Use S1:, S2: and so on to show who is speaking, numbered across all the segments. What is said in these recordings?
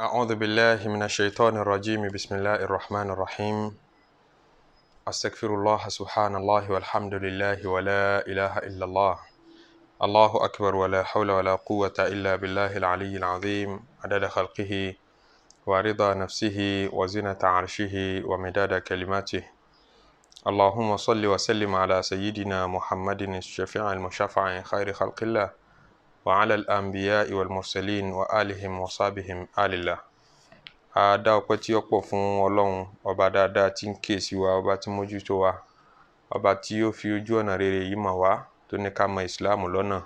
S1: أعوذ بالله من الشيطان الرجيم بسم الله الرحمن الرحيم أستغفر الله سبحان الله والحمد لله ولا إله إلا الله الله أكبر ولا حول ولا قوة إلا بالله العلي العظيم عدد خلقه ورضا نفسه وزنة عرشه ومداد كلماته اللهم صل وسلم على سيدنا محمد الشفيع المشفع خير خلق الله وعلى الأنبياء والمرسلين وآلهم وصحبهم آل الله. A dá ọpẹ́ tí ó pọ̀ fún Ọlọ́run, ọba dáadáa tí ń kíyèsí wa, ọba tí mójútó wa, ọba tí ó fi ojú ọ̀nà rere yìí mọ̀ wá, tó ní ká mọ ìsìláàmù lọ́nà,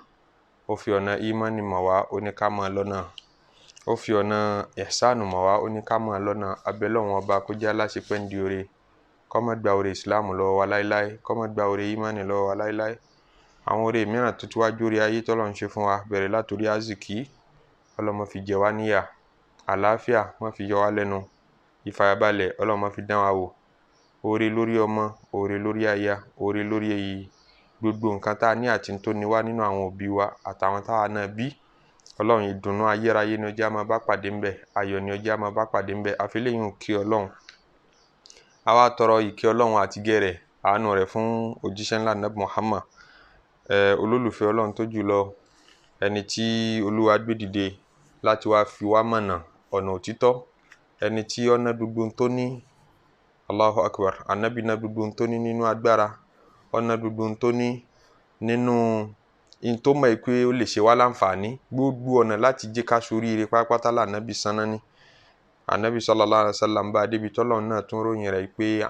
S1: ó fi ọ̀nà ìmánì mọ̀ wá, ó ní ká mọ̀ lọ́nà, ó fi ọ̀nà ihsánù mọ̀ wá, ó ní ká mọ̀ lọ́nà. Abẹ́ Ọlọ́run ọba kó jẹ́ aláṣepẹ́ ń di oore, kó má gba oore ìsìláàmù lọ́wọ́ wa láíláí, kó má gba oore ìmánì lọ́wọ́ wa láíláí. Àwọn oore mìíràn tó ti wá jórí ayé tọ́lọ́run ṣe fún wa, bẹ̀rẹ̀ látòrí àzìkí, Ọlọ́run má fi jẹ wá níyà, àlàáfíà má fi yọ wá lẹ́nu, ìfàyàbalẹ̀ Ọlọ́run má fi dán wa wò, oore lórí ọmọ, oore lórí aya, oore lórí gbogbo nǹkan tá a ní àti tó ní wá nínú àwọn òbí wa àtàwọn táwa náà bí. Ọlọ́run ìdùnnú ayérayé ni ó jẹ́ á máa bá pàdé ńbẹ̀, ayọ̀ ni ó jẹ́ á máa bá pàdé ńbẹ̀. Àfilẹ́yìn kí Ọlọ́run, a wá tọrọ ìkẹ́ Ọlọ́run àti ìgẹ́ rẹ̀, àánú rẹ̀ fún òjíṣẹ́ ńlá Nábì Muhammad, olólùfẹ́ Ọlọ́run tó jùlọ, ẹni tí Olúwa gbé dìde láti wá fi wá mọ̀nà ọ̀nà òtítọ́, ẹni tí ó ná gbogbo tó ní, Allahu Akbar, Ànábì ná gbogbo tó ní nínú agbára, ó ná gbogbo tó ní nínú in tó mọ̀ pé ó lè ṣe wá láǹfààní, gbogbo ọ̀nà láti jẹ́ ká soríire pátápátá l'Ànábì sánná ní. Ànábì sallallahu alaihi wasallam bá débi tọ́lọ́run náà tún ròyìn rẹ̀ pé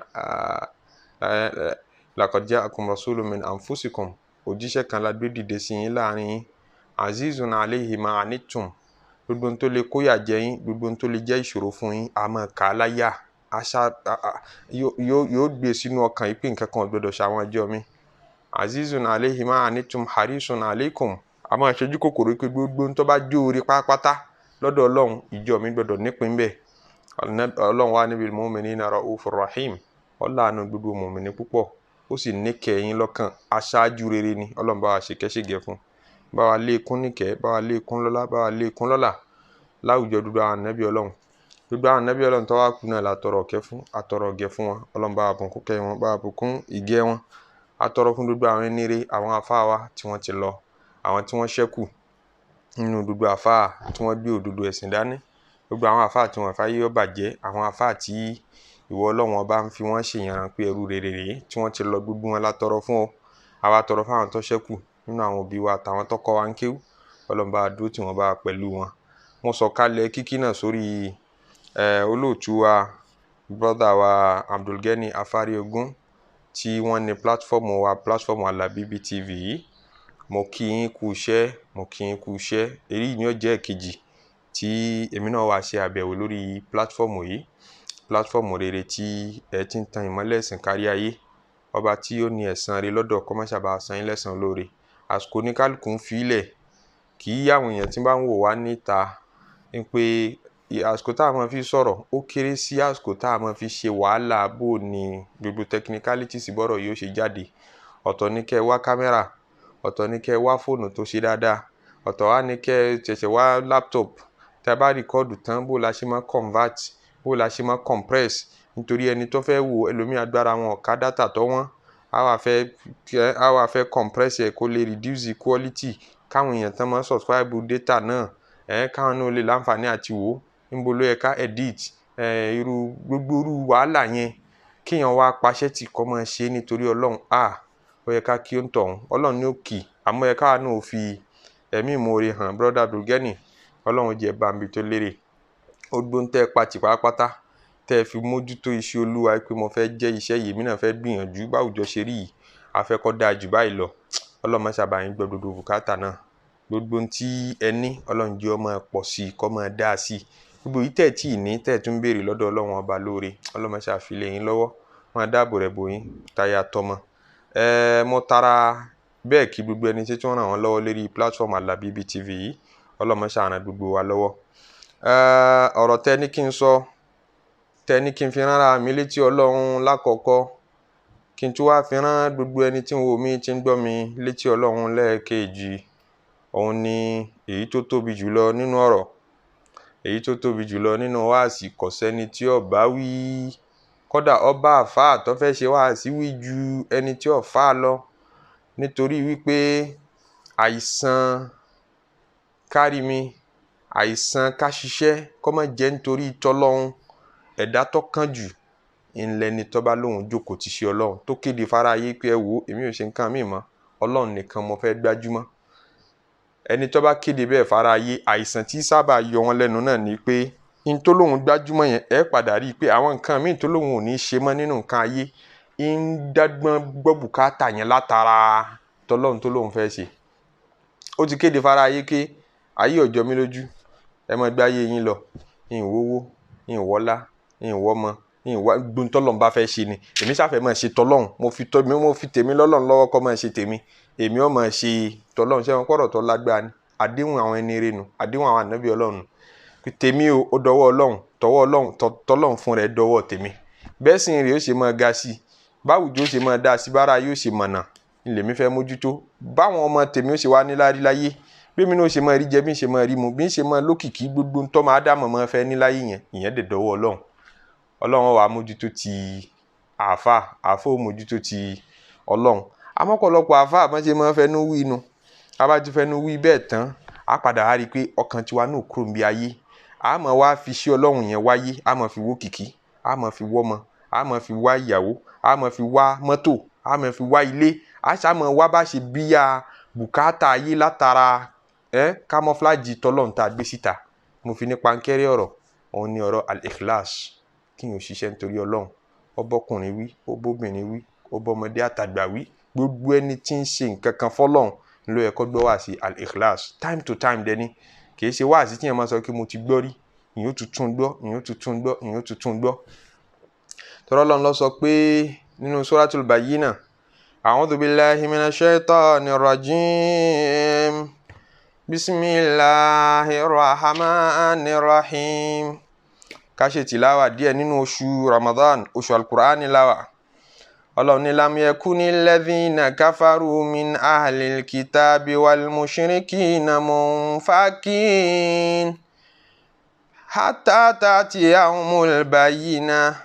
S1: laqad ja'akum rasulun min anfusikum, òjíṣẹ́ kan la gbé dìde sí yín láàrin yín, azizun alayhi ma anittum, gbogbo tó lè kóyà jẹ yín, gbogbo tó lè jẹ́ ìṣòro fún yín, a máa kà á láyà, yóò gbé sínú ọkàn yìí pé nǹkan kan ò gbọdọ̀ ṣàwọn ẹjọ́ mi. Azizun alayhi ma anittum harisun alaykum, a máa ṣojú kòkòrò pé gbogbo tó bá jó orí pátápátá lọ́dọ̀ Ọlọ́run, ìjọ mi gbọdọ̀ nípìn bẹ́ẹ̀. Ọlọ́run wá níbi mu'minina ra'ufur rahim, ó láàánú gbogbo mùmìnì púpọ̀, ó sì níkẹ́ yín lọ́kàn, aṣáájú rere ni. Ọlọ́run bá wa ṣe kẹ́ṣẹ́gẹ́ fún, bá wa lékún níkẹ́, bá wa lékún lọ́lá, bá wa lékún lọ́lá láwùjọ gbogbo àwọn ànábì Ọlọ́run. Gbogbo àwọn ànábì Ọlọ́run tó wá kú náà la tọrọ ìkẹ́ fún, àtọrọ ìgẹ́ fún wọn. Ọlọ́run bá wa bùkún kẹ́ wọn, bá wa bùkún ìgẹ́ wọn. Àtọrọ fún gbogbo àwọn ẹni rere, àwọn àfáà wa tí wọ́n ti lọ, àwọn tí wọ́n ṣẹ́kù nínú gbogbo àfáà tí wọ́n gbé òdodo ẹ̀sìn dání, gbogbo àwọn àfáà tí wọ́n fáyé ó bàjẹ́, àwọn àfáà tí ìwọ Ọlọ́run ọba ń fi wọ́n ṣèyànràn pé ẹrú rere rèé, tí wọ́n ti lọ, gbogbo wọn la tọrọ fún ọ. Àwa tọrọ fún àwọn tó ṣẹ́kù nínú àwọn òbí wa àtàwọn tó kọ́ wa ń kéwú, Ọlọ́run bá dúró tí wọ́n bá pẹ̀lú wọn. Mo sọ kalẹ̀ kíkí náà sórí olóòtú wa, brother wa Abdulgani Afáriogun, tí wọ́n ní platform Alabibi TV yìí. Mo kí yín kú iṣẹ́, mo kí yín kú iṣẹ́. Èyí ni ó jẹ́ èkejì tí èmi náà wá ṣe àbẹ̀wò lórí platform yìí, platform rere tí ẹ ti ń tan ìmọ́lẹ̀ ẹ̀sìn kárí ayé. Ọba tí ó ní ẹ̀san rere lọ́dọ̀ kó má ṣàbà san yín lẹ́san lóore. Àsìkò ní kálukú ń fi ilẹ̀, kì í àwọn èèyàn tí bá ń wò wá níta ń pé àsìkò tá a máa fi sọ̀rọ̀ ó kéré sí àsìkò tá a máa fi ṣe wàhálà bó ni gbogbo technicalities bọ́rọ̀ yóò ṣe jáde. Ọ̀tọ̀ ní kẹ́ wá kámẹ́rà, ọ̀tọ̀ ní kẹ́ wá fóònù tó ṣe dáadáa, ọ̀tọ̀ wá ní kẹ́ ṣẹ̀ṣẹ̀ wá laptop, tá a bá rìkọ́ọ̀dù tán bó la ṣe máa convert, bó la ṣe máa compress, nítorí ẹni tó fẹ́ wo ẹlòmíì agbára wọn ọ̀ka data tó wọ́n, a wá fẹ́ compress ẹ̀ kó lè reduce quality, káwọn èèyàn tán máa subscribe data náà, káwọn náà lè láǹfààní àti wò, níbo ló yẹ ká edit, gbogbo irú wàhálà yẹn, kéèyàn wá paṣẹ́ tí kò máa ṣe nítorí Ọlọ́run, ó yẹ ká kí ó ń tọ̀hún, Ọlọ́run ní ó kì, àmọ́ ẹ káwa náà ò fi ẹ̀mí ìmoore hàn. Brother Abdulgani, Ọlọ́run jẹ́ bámbi tó lérè, ó gbóǹtẹ́ pàtì pátápátá tẹ́ fi mójútó iṣẹ́ Olúwa pé mo fẹ́ jẹ́ iṣẹ́ yìí, mí náà fẹ́ gbìyànjú báwùjọ ṣe rí yìí, a fẹ́ kó dáa jù báyìí lọ. Ọlọ́run má ṣàbà yín gbọ́ gbogbo bùkátà náà, gbogbo tí ẹ ní Ọlọ́run jẹ́ ó máa pọ̀ sí i, kó máa dáa sí i. Gbogbo yìí tẹ̀ tí ì ní tẹ̀ tún béèrè lọ́dọ̀ Ọlọ́run ọba lóore, Ọlọ́run má ṣàfilẹ̀ yín lọ́wọ́, máa dáàbò rẹ̀ bò yín táyà tọmọ. Mo tara bẹ́ẹ̀ kí gbogbo ẹni tí wọ́n ràn wọ́n lọ́wọ́ lórí platform Alabibi TV yìí, Ọlọ́run má ṣàràn gbogbo wa lọ́wọ́. Ọ̀rọ̀ tẹ́ ní kí n sọ, tẹ́ ní kí n fi ránra mi létí Ọlọ́run lákọ̀ọ́kọ́, kí n tún wá fi rán gbogbo ẹni tí ń wò mí, tí ń gbọ́ mi létí Ọlọ́run lẹ́ẹ̀kejì, òun ni èyí tó tóbi jùlọ nínú ọ̀rọ̀. èyí tó tóbi jùlọ nínú wáàsí kò sẹ́ni tí ó bá wí, kódà ọba àfáà tó fẹ́ ṣe wáàsí wí ju ẹni tí ó fà lọ, nítorí wípé àìsàn kárí mi, àìsàn ká ṣiṣẹ́ kó má jẹ́ nítorí tọ́lọ́hun, ẹ̀dá tó kàn jù ńlẹ́ni tó bá lóhun jókòó ti ṣe ọlọ́run tó kéde fáráyé pé ẹ wò èmi ò ṣe nǹkan míì mọ́, ọlọ́run nìkan mo fẹ́ gbájúmọ́. Ẹni tó bá kéde bẹ́ẹ̀ fáráyé, àìsàn tí sábà yọ wọn lẹ́nu náà ni pé in tó lóhun gbájúmọ́ yẹn ẹ padà rí i pé àwọn nǹkan míì tó lóhun ò ní ṣe mọ́ nínú nǹkan ayé ń dágbọ́n gbọ́ bùkátà yẹn látara tọ́lọ́run tó lóhun fẹ́ ṣe. Ó ti kéde fáráyé pé ayé ọjọ́ mi lójú, ẹ máa gbé ayé yín lọ, ìwówó, ìwọ́lá, ìwọ́mọ, gbogbo tọ́lọ́run bá fẹ́ ṣe ni èmi ṣàfẹ́ máa ṣe tọ́lọ́run, mo fi tèmi lọ́lọ́run lọ́wọ́ kó máa ṣe tèmi, èmi ó máa ṣe tọ́lọ́run. Ṣé wọn kọ́rọ̀ tó lágbára ni, àdéhùn àwọn ẹni renu, àdéhùn àwọn ànábì ọlọ́run, tèmi ó dọwọ́ ọlọ́run, tọwọ́ ọlọ́run, tọ́lọ́run fún rẹ̀ dọwọ́ tèmi. Bẹ́ẹ̀ sì rèé ó ṣe máa ga sí, báwùjọ ó ṣe máa dá sí, bára yóò ṣe mọ̀nà ilé mi fẹ́ mójútó, báwọn ọmọ tèmi ó ṣe wá níláárí láyé, bí mi náà ṣe máa rí jẹ, bí ń ṣe máa rí mu, bí ń ṣe máa lókìkí, gbogbo ń tọ́ máa dá mọ̀mọ́ fẹ́ níláyé yẹn, ìyẹn dẹ̀ dọwọ́ ọlọ́run. Ọlọ́run wà mójútó ti àáfà ó mójútó ti ọlọ́run. Amọ́pọ̀lọpọ̀ àáfà bọ́n ṣe máa fẹnu wí inú, a bá ti fẹnu wí bẹ́ẹ̀ tán, a padà á rí i pé ọkàn tiwa náà kúrò níbi ayé, a máa wá fi ṣe ọlọ́run yẹn wáyé, a máa fi wó kìkì, a máa fi wọ́mọ, a máa fi wá ìyàwó, a máa fi wá mọ́tò, a máa fi wá ilé, a ṣá máa wá bá ṣe bíyà bùkátà ayé látara kámọ́flájì tọ́lọ́run tá a gbé síta. Mo fi ní pankẹ́rẹ́ ọ̀rọ̀, òun ni ọ̀rọ̀ al-ikhlas, kí n ò ṣiṣẹ́ nítorí ọlọ́run. Ó bọ́kùnrin wí, ó bóbìnrin wí, ó bọ́mọdé àtàgbà wí, gbogbo ẹni tí ń ṣe nǹkan kan fọ́lọ́run ló yẹ kó gbọ́ wá sí al-ikhlas time to time dẹni, kì í ṣe wá sí tí yẹn máa sọ pé mo ti gbọ́ rí, ìyẹn ó tuntun gbọ́, ìyẹn ó tuntun gbọ́, ìyẹn ó tuntun gbọ́. Tọ́rọ́ Ọlọ́run ló sọ pé nínú suratul Bayyinah, a'udhu billahi minash shaitanir rajim, bismillahir rahmanir rahim. Ká ṣe tìláwà díẹ̀ nínú oṣù Ramadan, oṣù al-Qur'ani láwà. Ọlọ́run ní lam yakunil ladhina kafaru min ahlil kitabi wal mushrikina munfakin hatta ta'tiyahumul bayyinah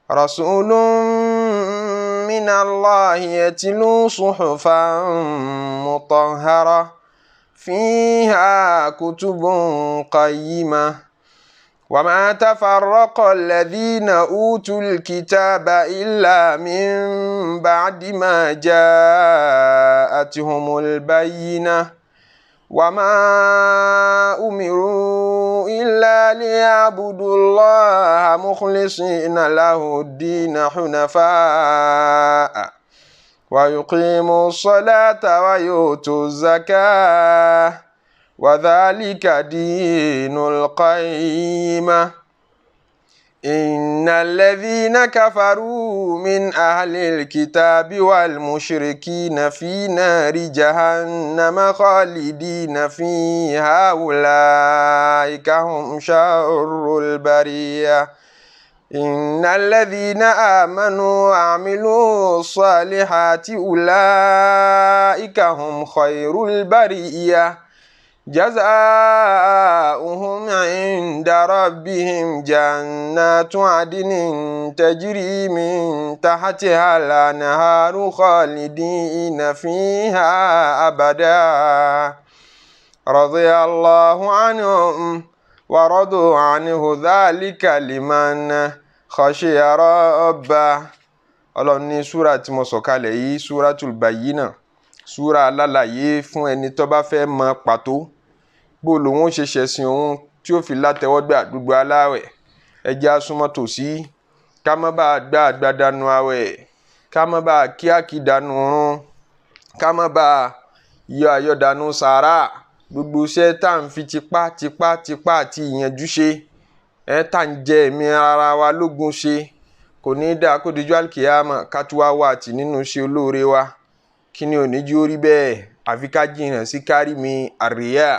S1: rasulun minallahi yatlu suhufan mutahharah fiha kutubun qayyimah وما تفرق الذين أوتوا الكتاب إلا من بعد ما جاءتهم البينة وما أمروا إلا ليعبدوا الله مخلصين له الدين حنفاء ويقيموا الصلاة ويؤتوا الزكاة وذلك دين القيمة إن الذين كفروا من أهل الكتاب والمشركين في نار جهنم خالدين فيها أولئك هم شر البرية إن الذين آمنوا وعملوا الصالحات أولئك هم خير البرية جزاؤهم عند ربهم جنات عدن تجري من تحتها الأنهار خالدين فيها أبدا رضي الله عنهم ورضوا عنه ذلك لمن خشي ربه. Ọlọ́run ní súrà tí mo sọ̀kalẹ̀ yìí, Suratul Bayyinah, súrà alálàyé fún ẹni tó bá fẹ́ mọ pàtó bó lòun ó ṣe ṣẹ̀sìn òun tí ó fi látẹ̀wọ́gbà gbogbo aláwẹ̀. Ẹ jẹ́ á súnmọ́ tòsí, ká má bàa gbá àgbàdànù àwẹ̀, ká má bàa kí àkìdànù run, ká má bàa yọ àyọ̀dànù sàárà. Gbogbo iṣẹ́ tá à ń fi tipá àti ìyànjú ṣe, tá à ń jẹ ẹ̀mí ara wa lógun ṣe, kò ní dáa kó dijú àlùkìyámà ká tú wá wà tì nínú iṣẹ́ olóore wa. Kí ni ò ní jí ó rí bẹ́ẹ̀? Àfi ká jìnnà sí kárí mi àríyá,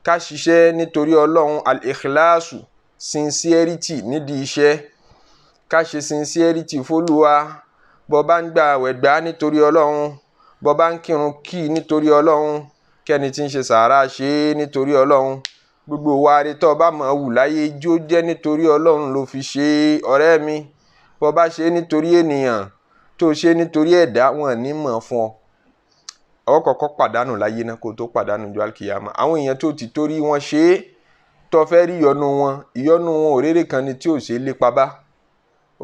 S1: ká ṣiṣẹ́ nítorí ọlọ́run, al-ikhlasu, sincerity nídìí iṣẹ́, ká ṣe sincerity f'Olúwa. Bó bá ń gba àwẹ̀ gbà nítorí ọlọ́run, bó bá ń kírun kí nítorí ọlọ́run, kẹ́ni tí ń ṣe sàárà ṣe nítorí ọlọ́run, gbogbo wa rí tó bá máa wù láyé jó jẹ́ nítorí Ọlọ́run ló fi ṣe ọ̀rẹ́ mi bó bá ṣe nítorí ènìyàn tó ṣe nítorí ẹ̀dá wọn ní mọ̀ fún ọ kọ́kọ́ pàdánù láyé náà kó tó pàdánù ju alkiyama àwọn èèyàn tó ti torí wọn ṣe tó fẹ́ rí ìyọ́nú wọn òréré kan ni tí ò ṣe lépa bá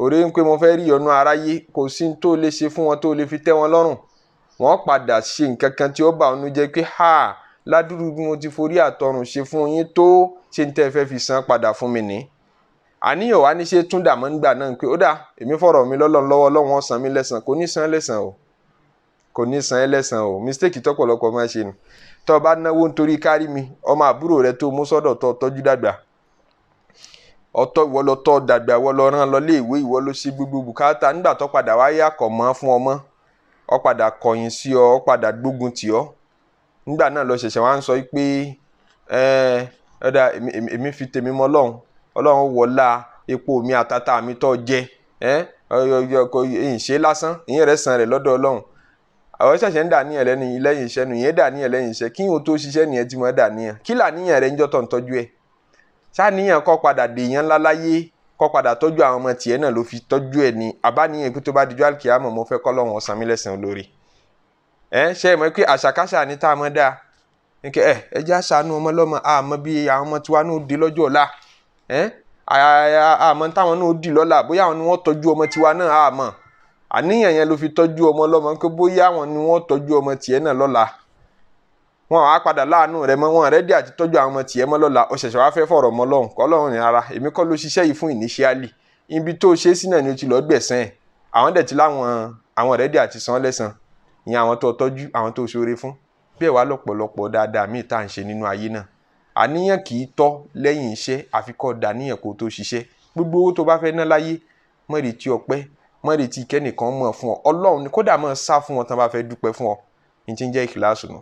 S1: òré ń pé mo fẹ́ rí ìyọ́nú aráyé kò sí tó lè ṣe fún wọn tó lè fi tẹ́ wọn lọ́rùn wọ́n padà ṣe nǹkan kan tí ó bà ọ́nú jẹ́ pé ha ládùúrú bí mo ti forí àtọrùn ṣe fún yín tó ṣe ń tẹ́ fẹ́ fi san padà fún mi ní. àníyàn wa ní ṣe tún dàmọ́ nígbà náà pé ó dà èmi fọ̀rọ̀ mi lọ́lọ́run lọ́wọ́ Ọlọ́run ó san mí lẹ́san kò ní san lẹ́san o kò ní san lẹ́san o mistake tọ́pọ̀lọpọ̀ máa ṣe nù tó bá náwó nítorí kárí mi ọmọ àbúrò rẹ tó mú sọ́dọ̀ tó tọ́jú dàgbà ọ̀tọ̀ ìwọ lọ tọ́ dàgbà ìwọ lọ rán lọ lé ìwé ìwọ ló ṣe gbogbo bùkátà nígbà tó padà wá yà kọ̀ mọ́ fún ọmọ ọ padà kọ̀yìn sí ọ padà gbógun tì ọ nígbà náà lọ ṣẹ̀ṣẹ̀ wá ń sọ pé ẹ̀ẹ́dà èmi fi tèmi mọ́ Ọlọ́run wọlá epo mi àtàtà mi tó jẹ ẹ̀yìn ṣe lásán ìyẹn rẹ̀ san rẹ̀ lọ́dọ̀ Ọlọ́run àwọn ṣẹ̀ṣẹ̀ ń dà ní ẹlẹ́ni lẹ́yìn iṣẹ́ nu ìyẹn dà ní ẹlẹ́yìn iṣẹ́ kí n tó ṣiṣẹ́ nìyẹn tí mo dà níyàn kí làníyàn rẹ̀ ń jọ́ tó ń tọ́jú ẹ̀ ṣáníyàn kọ́ padà dèèyàn ńlá láyé kọ́ padà tọ́jú àwọn ọmọ tiẹ̀ náà ló fi tọ́jú ẹ̀ ní àbáníyàn pé tó bá dijọ́ àlùkìyámọ̀ mo fẹ́ k'Ọlọ́run ó san mí lẹ́san olóore ṣe é mọ̀ pé àṣàkáṣà ní tá a mọ̀ dáa ẹ jẹ́ àṣàánú ọmọ lọ́mọ àmọ́ bí àwọn ọmọ tiwa náà di lọ́jọ́ ọ̀la àmọ́ táwọn náà di lọ́la bóyá àwọn ni wọ́n tọ́jú ọmọ tiwa náà àmọ́ àníyàn yẹn ló fi tọ́jú ọmọ lọ́mọ pé bóyá àwọn ni wọ́n tọ́jú ọmọ tiẹ̀ náà lọ́la wọn á padà láàánú rẹ mọ́ wọn rẹ́dí àti tọ́jú àwọn ọmọ tiẹ̀ mọ́ lọ́la ó ṣẹ̀ṣẹ̀ wá fẹ́ fọ̀rọ̀ mọ́ lọ́hùn k'Ọlọ́run ní ara èmi kọ́ ló ṣiṣẹ́ yìí fún initially ibi tó ṣe sí náà ni ó ti lọ́ọ́ gbẹ̀sán ẹ̀ àwọn dẹ̀ ti àwọn rẹ́dí àti san lẹ́san ìyẹn àwọn tó tọ́jú àwọn tó ṣoore fún bẹ́ẹ̀ wá lọ́pọ̀lọpọ̀ dáadáa míì tá à ń ṣe nínú ayé náà àníyàn kì í tọ́ lẹ́yìn iṣẹ́ àfikọ́ dàníyàn kó tó ṣiṣẹ́ gbogbo owó tó bá fẹ́ ná láyé má retí ọpẹ́ má retí kẹ́nìkan mọ̀ fún ọ Ọlọ́run ni kódà máa sá fún wọn tán bá fẹ́ dúpẹ́ fún ọ ní ti ń jẹ́ ìkìláàsù nù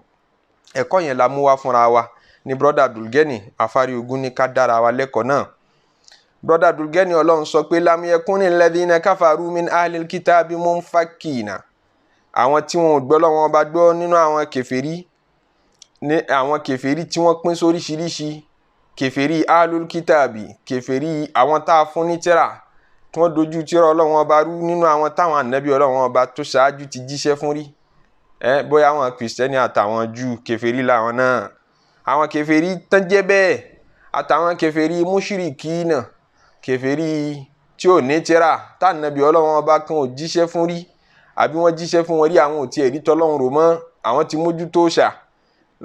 S1: ẹ̀kọ́ yẹn la mú wá fúnra wa ní brother Abdulgani afárí ogun ní ká dára wa lẹ́kọ̀ọ́ náà brother Abdulgani Ọlọ́run sọ pé lam yakuni alladhina kafaru min ahlil kitabi munfakina àwọn tí wọn ò gbọ́ lọ́wọ́ bá gbọ́ nínú àwọn kèfèrí tí wọ́n pín sóríṣiríṣi kèfèrí ahlul kitabi kèfèrí àwọn tá a fún ní tírà tí wọ́n dojú tírà Ọlọ́run ọba rú nínú àwọn táwọn ànábì Ọlọ́run ọba tó ṣáájú ti jíṣẹ́ fún rí bóyá àwọn kìrìsìtẹ́nì àtàwọn Júù kèfèrí làwọn náà àwọn kèfèrí tán jẹ́ bẹ́ẹ̀ àtàwọn kèfèrí múṣírìkí náà kèfèrí tí ò ní tírà tá ànábì Ọlọ́run ọba kan ò jíṣẹ́ fún rí àbí wọ́n jíṣẹ́ fún wọn rí àwọn ò tiẹ̀ rí tọ́lọ́run rò mọ́ àwọn ti mójútó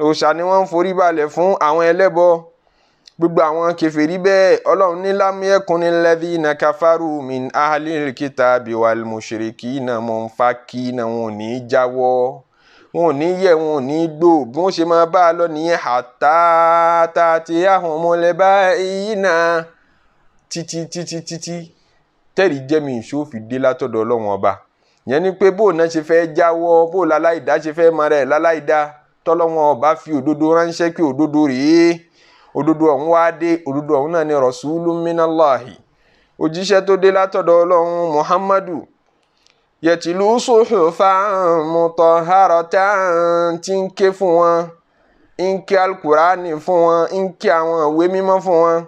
S1: òòṣà ni wọ́n ń forí balẹ̀ fún àwọn ẹlẹ́bọ gbogbo àwọn kèfèrí bẹ́ẹ̀ Ọlọ́run ní lam yakunil ladhina kafaru min ahlil kitabi wal mushrikina munfakina wọn ò ní jáwọ́ wọn ò ní yẹ̀ wọn ò ní gbò bí wọ́n ṣe máa bá a lọ nìyẹn hatta ta'tiyahumul bayyinah títí tẹ́rì jẹ́mi ìṣòfì dé látọ̀dọ̀ Ọlọ́run ọba yẹn ni pé bóun náà ṣe fẹ́ jáwọ́ bóun láláìdá ṣe fẹ́ máa rẹ̀ láláìdá tọ́lọ́run ọba fi òdodo ránṣẹ́ pé òdodo rèé òdodo ọ̀hún wá dé òdodo ọ̀hún náà ni rasulun minallahi òjíṣẹ́ tó dé látọ̀dọ̀ Ọlọ́run Muhammadu yẹtìlú suhufan mutahharatan tí ń ké fún wọn ń ké alukurani fún wọn ń ké àwọn ìwé mímọ́ fún wọn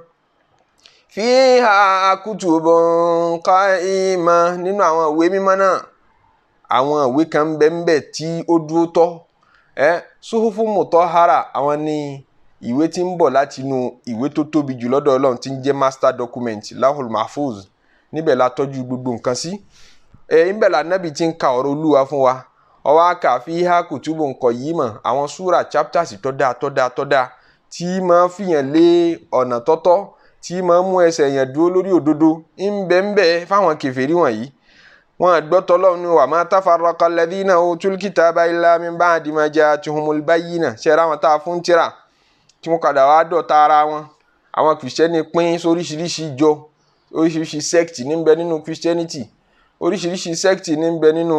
S1: fiha kutubun qaima nínú àwọn ìwé mímọ́ náà àwọn ìwé kan bẹ́ẹ̀ tí ó dúró tọ́ suhufu mutahhara àwọn ní ìwé tí ń bọ̀ láti inú ìwé tó tóbi jù lọ́dọ̀ Ọlọ́run tí ń jẹ́ master document lahul mahfuz níbẹ̀ la tọ́jú gbogbo nǹkan sí níbẹ̀ la nábì tí ń ka ọ̀rọ̀ Olúwa fún wa ọwọ́ àkà fiha kutubun qayyima àwọn súra chapters tọ́da tí máa fìyàn lé ọ̀nà tọ́tọ́ tí máa mú ẹsẹ̀ yẹn dúró lórí òdodo ń bẹ fáwọn kèfèrí wọ̀nyí wọn gbọ́tọ̀ Ọlọ́run ní wa ma tafarraqa alladhina utul kitaba illa min ba'di ma ja'atuhumul bayyinah ṣẹ́ra wọn tá a fún tírà tí wọ́n padà wá dọ̀tá ara wọn àwọn kìrìsìtẹ́nì pín sóríṣiríṣi ìjọ oríṣiríṣi sẹ́ẹ̀tì ní ń bẹ nínú kìrìsìtẹ́nìtì oríṣiríṣi sẹ́ẹ̀tì ní ń bẹ nínú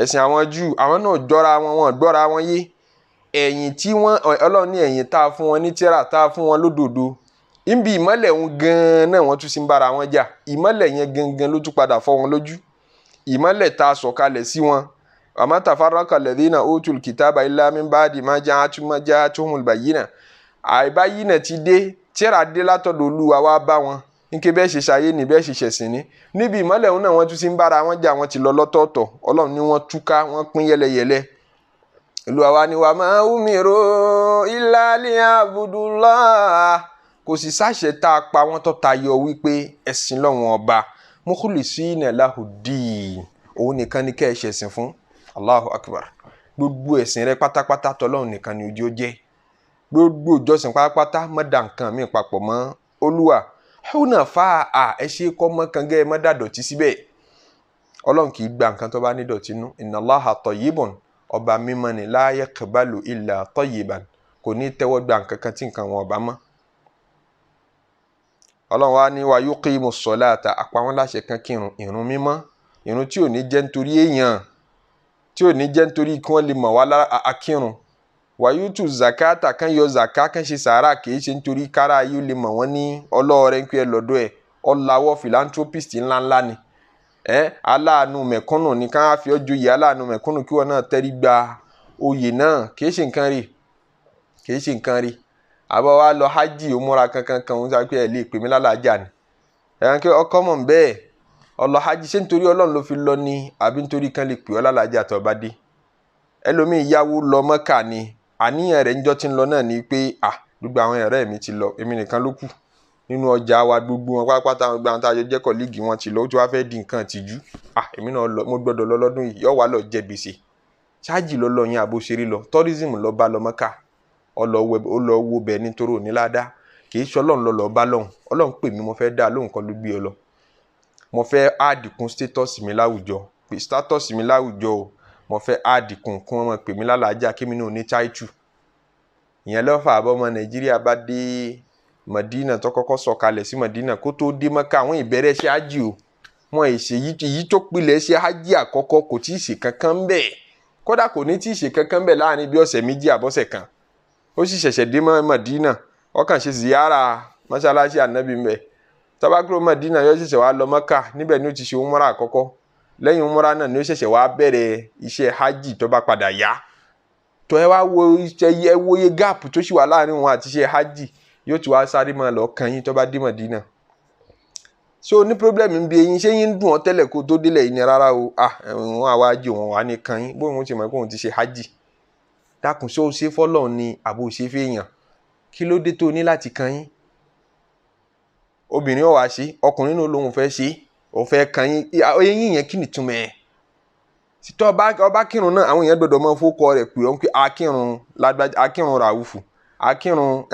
S1: ẹ̀sìn àwọn Júù àwọn náà jọra wọn gbọ́ra wọn yé ẹ̀yìn tí Ọlọ́run ní ẹ̀yìn tá a fún wọn ní tírà tá a fún wọn lódodo níbi ìmọ́lẹ̀ wọn gan-an náà wọ́n tún sì ń bára wọn jà ìmọ́lẹ̀ yẹn gangan ló tún padà fọ́ wọn lójú ìmọ́lẹ̀ tá a sọ̀kalẹ̀ sí wọn wa ma tafarraqa alladhina utul kitaba illa min ba'di ma ja'atuhumul bayyinah àìbáyìí náà ti dé tíra dé látọ̀dọ̀ Olúwa wá bá wọn nke bẹ́ẹ̀ ṣe ṣayé ní bẹ́ẹ̀ ṣe ṣẹ̀sìn ní níbi ìmọ́lẹ̀ òun náà wọ́n tún ti ń bára wọn jà wọ́n ti lọ lọ́tọ̀ọ̀tọ̀ Ọlọ́run ní wọ́n túká wọ́n pín yẹ́lẹyẹ̀lẹ Olúwa wa ni wa ma umiru illa liya'budullah kò sì sáṣẹ tá a pa wọ́n tó tayọ wípé ẹ̀sìn lọ́wọ́n ọba mukhlisina lahud-din òun nìkan ni kẹ́ ẹ ṣẹ̀sìn fún Allahu akbar gbogbo ẹ̀sìn rẹ pátápátá tọ́lọ́run nìkan ni ojú ó jẹ́ gbogbo ìjọsìn pátápátá má dà nǹkan míì papọ̀ mọ́ Olúwa hunafa'a ẹ ṣe kọ́ mọ́ kàngẹ́ ẹ má dà dọ̀tí síbẹ̀ Ọlọ́run kì í gba nǹkan tó bá ní dọ̀tí nú inna Allaha tayyibun ọba mímọ́ ni la yaqbalu illa tayyiban kò ní tẹ́wọ́ gba nǹkan kan tí nǹkan wọn ọba mọ́ Ọlọ́run wa ní wa yuqimu ssolata àpá wọn láṣẹ kan kírun ìrun mímọ́ ìrun tí ò ní jẹ́ nítorí èèyàn tí ò ní jẹ́ nítorí kí wọ́n lè mọ̀ wá lára akírun wa yutu zakata kan yọ zaka kan ṣe sàárà kìí ṣe nítorí kára yìí lè mọ̀ wọ́n ní ọlọ́ọ̀rẹ́ ń pẹ́ lọ́dọ̀ ẹ̀ ọ̀làwọ̀ philanthropist ńláńlá ni aláàánú mẹ̀kúnnù ní ká fi ọjọ́ yìí aláàánú mẹ̀kúnnù kí wọ́n náà tẹ́rí gba oyè náà kìí ṣe nǹkan rí àbọ̀ wa lọ hajj ó múra kankan kan ń sọ pé ẹ̀ lè pè mí lálàájà ni ẹ̀yàn kí ọkọ mọ̀ bẹ́ẹ̀ ọlọ hajj ṣé nítorí Ọlọ́run ló fi lọ ní àbí nítorí kan lè pè ọ́ lálàájà tó bá dé ẹlòmíì yáwó lọ Mọ́kà ni àníyàn rẹ̀ níjọ́ tí ń lọ náà ni pé gbogbo àwọn ọ̀rẹ́ mi ti lọ èmi nìkan ló kù nínú ọjà wa gbogbo wọn pátápátá gbogbo àwọn tá a jọ jẹ́ kọ́líìgì wọn ti lọ ó ti wá fẹ́ di nǹkan tìjú èmi náà lọ mo gbọ́dọ̀ lọ lọ́dún yìí yọ wá lọ jẹ gbèsè ṣáàjì lọ lọ yẹn àbó ṣeré lọ tourism lọ bá lọ Mọ́kà ó lọ wo bẹ̀ nítorí òní ládàá kì í ṣe Ọlọ́run lọ bá lọ́hùn Ọlọ́run pè mí mo fẹ́ dá lóhùn kan ló gbé ọ lọ mo fẹ́ àdìkún status mi láwùjọ pé status mi láwùjọ o mo fẹ́ àdìkún kún ọmọ pè mí lálàájá kí mi náà ní title ìyẹn lọ́fà àbọ̀ ọmọ Nàìjíríà bá dé Madina tó kọ́kọ́ sọ̀kalẹ̀ sí Madina kó tó dé Mọ́kà àwọn ìbẹ̀rẹ̀ ṣe ájì o wọn èsè yìí tó pilẹ̀ ṣe ájì àkọ́kọ́ kò tí ì ṣe kankan bẹ́ẹ̀ kódà kò ní tí ì ṣe kankan bẹ́ẹ̀ láàrin bí ọ̀sẹ̀ méjì àbọ̀sẹ̀ kan ó sì ṣẹ̀ṣẹ̀ dé Madina ó kàn ṣe ziyara mọ́ṣáláṣí ànábì mbẹ̀ tó bá kúrò Madina yóò ṣẹ̀ṣẹ̀ wá lọ Mọ́kà níbẹ̀ ni ó ti ṣe umura àkọ́kọ́ lẹ́yìn umura náà ni ó ṣẹ̀ṣẹ̀ wá bẹ̀rẹ̀ iṣẹ́ hajj tó bá padà yá tó ẹ wá wo iṣẹ́ wo iye gáàpù tó sì wà láàrin wọn àti iṣẹ́ hajj yóò ti wá sáré máa lọ kàn yín tó bá dé Madina so ní problem ń bi eyín ṣé yín dùn ọ́ tẹ́lẹ̀ kó tó délẹ̀ yìí ni rárá o wọn àwa ajé wọn wà ní kàn yín bóun ti mọ̀ pé òun ti ṣe hajj dákun ṣé ó ṣe fọ́lọ́run ni àbò ṣe fẹ́yàn kí ló dé tó ní láti kàn yín obìnrin ó wá ṣe ọkùnrin náà lòun fẹ́ ṣe ó fẹ́ kàn yín eyín yẹn kí ni túmọ̀ ẹ̀ títọ́ ọba kírun náà àwọn èèyàn gbọdọ̀ máa fọ́kọ rẹ̀ pé òun pé akírun ràwùfù akírun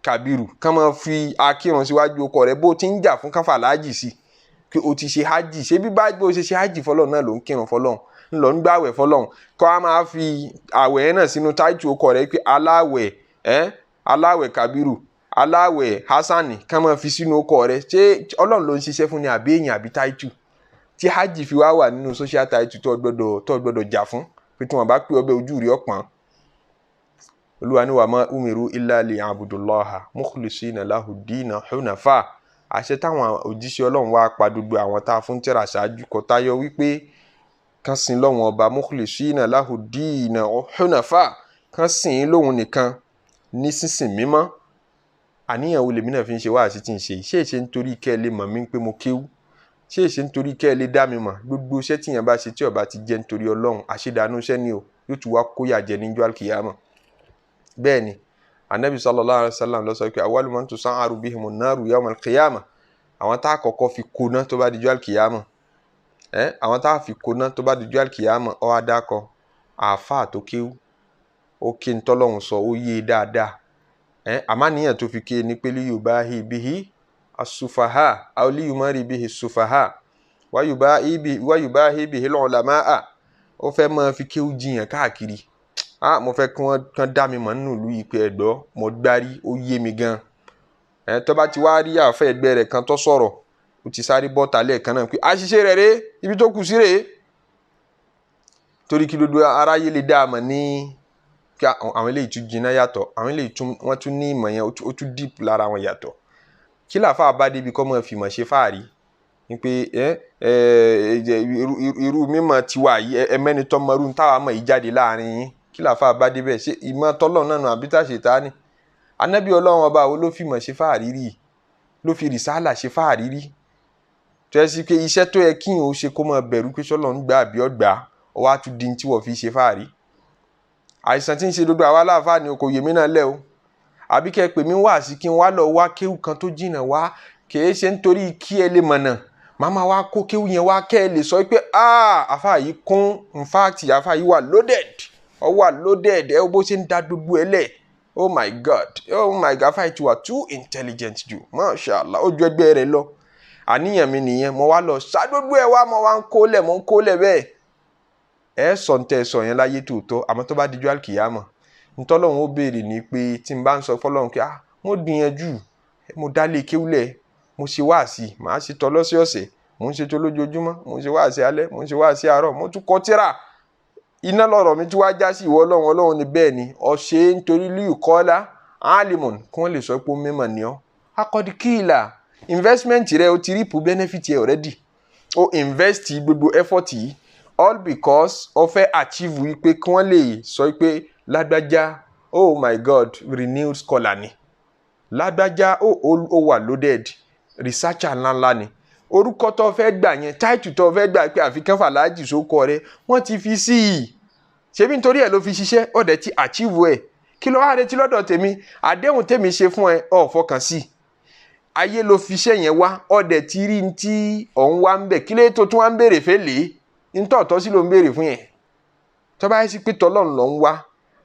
S1: Kàbírù kàn máa fi akírun síwájú ọkọ rẹ̀ bó ti ń jà fún káfà láàjì sí pé o ti ṣe hajj ṣé bí bá bó ṣe hajj fọ́lọ́run náà ló ń kírun fọ́lọ́run ńlọ ń gbàwẹ̀ fọ́lọ́run kọ́ a máa fi àwẹ̀ náà sínú táìtù ọkọ rẹ̀ pé aláwẹ̀ Kàbírù aláwẹ̀ Hasani kàn máa fi sínú ọkọ rẹ̀ ṣé Ọlọ́run ló ń ṣiṣẹ́ fún ni àbí èèyàn àbí táìtù tí hajj fi wá wà nínú social táìtù tó gbọdọ̀ jà fún pé tí wọ́n bá pè ọbẹ̀ ojú rí ọ̀pọ̀n Olúwa ní wa ma umiru illa liya'budullaha mukhlisina lahud-dina hunafa àṣẹ táwọn òjíṣẹ́ Ọlọ́run wá pa gbogbo àwọn tá a fún tírà ṣáájú kò tayọ wípé kán sìn lọ́wọ́n ọba mukhlisina lahud-dina hunafa kán sìn lóhun nìkan ní sísìn mímọ́ àníyàn wo lèmi náà fi ń ṣe wáàsí tí ń ṣe ṣé nítorí kẹ́ ẹ lè mọ̀ mí pé mo kéwú ṣé nítorí kẹ́ ẹ lè dá mi mọ̀ gbogbo iṣẹ́ tíyẹn bá ṣe tí ó bá ti jẹ́ nítorí Ọlọ́run àṣedànù iṣẹ́ ni o yóò tún wá kóyà jẹ níjọ́ àlùkìyámà bẹ́ẹ̀ ni anabi sallallahu alayhi wa sallam ló sọ pé awwalu man tusa'aru bihimun naru yawmal qiyamah àwọn tá a kọ́kọ́ fi kóná tó bá di jọ́ àlùkìyámà àwọn tá a fi kóná tó bá di jọ́ àlùkìyámà ó wá dákọ̀ àáfàá tó kéwú ó ké ń tọ́lọ́hún sọ ó yé dáadáa àmàníyàn tó fi ké ní pé liyubahi bihi as-sufaha aw liyumari bihi as-sufaha wa yubahi bihi al-ulama'a ó fẹ́ máa fi kéwú jiyàn káàkiri mo fẹ́ kí wọ́n kàn dá mi mọ̀ nínú ìlú yìí pé ẹ̀gbọ́ mo gbárí ó yé mi gan tó bá ti wá rí àfẹ́ ẹgbẹ́ rẹ̀ kan tó sọ̀rọ̀ ó ti sáré bọ́ta lẹ́ẹ̀kan náà pé àṣìṣe rẹ̀ rèé ibi tó kù sí rèé torí kí gbogbo aráyé lè dá a mọ̀ ní kí àwọn eléyìí tún jiná yàtọ̀ àwọn eléyìí wọ́n tún ní ìmọ̀ yẹn ó tún deep lára wọn yàtọ̀ kí làáfà bá débi kọ́ mọ́ fìmọ̀ ṣe fáàrí ni pé irú mímọ̀ tiwa yìí ẹmẹ́ni tọ́mọrú táwa mọ̀ yìí jáde láàrin yín kí làáfà bá débẹ̀ ṣe ìmọ̀ tọ́lọ̀ náà nù àbí tá Ṣẹ̀tánì Ànábì Ọlọ́run ọba wo ló fi mọ̀ ṣe fáàrí rí, ló fi rìsálà ṣe fáàrí rí, tó yẹ sí pé iṣẹ́ tó yẹ kí n ò ṣe kó máa bẹ̀rù pé ṣọ́lọ́ ń gbà àbí ọgbà ọ wá tún di tí wọ́n fi ṣe fáàrí. Àìsàn tí ń ṣe gbogbo àwa láàfáà ni kò yé mi náà lẹ́ o, àbí kẹ́ pè mí wá sí kí n wá lọ wá kéwù kan tó jìnnà wá, kìí ṣe nítorí kí ẹ lè mọ̀nà màmá wa kó kéwù yẹn wá kẹ́ ẹ lè sọ pé àfáà yìí kún, in fact àfáà yìí wà loaded, ọ wà loaded, ẹ bó ṣe ń da gbogbo ẹ lẹ̀. Oh my God, àfáà yìí ti wà too intelligent jù, mashallah, ó ju ẹgbẹ́ rẹ̀ lọ. Àníyàn mi nìyẹn, mo wá lọ ṣá gbogbo ẹ wá, mo wá ń kó lẹ̀ bẹ́ẹ̀. Ẹ sọ ń tẹ́ sọ yẹn láyé tòótọ́, àmọ́ tó bá dijú àlùkìyámọ̀ ntọ́lọ́run ó béèrè ní pé tí n bá ń sọ fọ́lọ́run pé mo gbìyànjú, mo dálé kéwúlẹ̀, mo ṣe wáàsí, màá ṣe tọ́ lọ́sọ̀ọ̀sẹ̀, mo ń ṣe tó lójoojúmọ́, mo ń ṣe wáàsí alẹ́, mo ń ṣe wáàsí àárọ̀, mo tún kọ tírà, iná lọ̀rọ̀ mi tí wàá já sí ìwọ Ọlọ́run ni bẹ́ẹ̀ ni ọ̀ṣẹ́ nítorí líù kọ́lá alimun kí wọ́n lè sọ pé ó mímọ̀ ni ọ́. Akọ́dí kíìlà investment rẹ o ti rípu benefit yẹ already, o invest gbogbo effort yìí all because o fẹ́ achieve wípé kí wọ́n lè sọ pé lágbájá oh my God renewed scholar ni, lágbájá ó wà loaded researcher ńláńlá ni. Orúkọ tó fẹ́ gbà yẹn, title tó fẹ́ gbà pé àfikán fàlájì sókọ rẹ wọ́n ti fi sí i, ṣebí nítorí ẹ̀ ló fi ṣiṣẹ́ ọ̀dẹ̀ ti achieve ẹ̀. Kí ló wá retí lọ́dọ̀ tèmi? Àdéhùn tèmi ṣe fún ẹ ọ̀ fọkàn sí, ayé ló fi iṣẹ́ yẹn wá, ọ̀dẹ̀ ti rí ní tí ọ̀hún wá ń bẹ̀, kí ló tó tún wá ń béèrè fẹ́ lè ní tọ̀tọ̀ sí ló ń béèrè fún yẹn. tó bá yẹ sí pé tọ́lọ́run ló ń wá,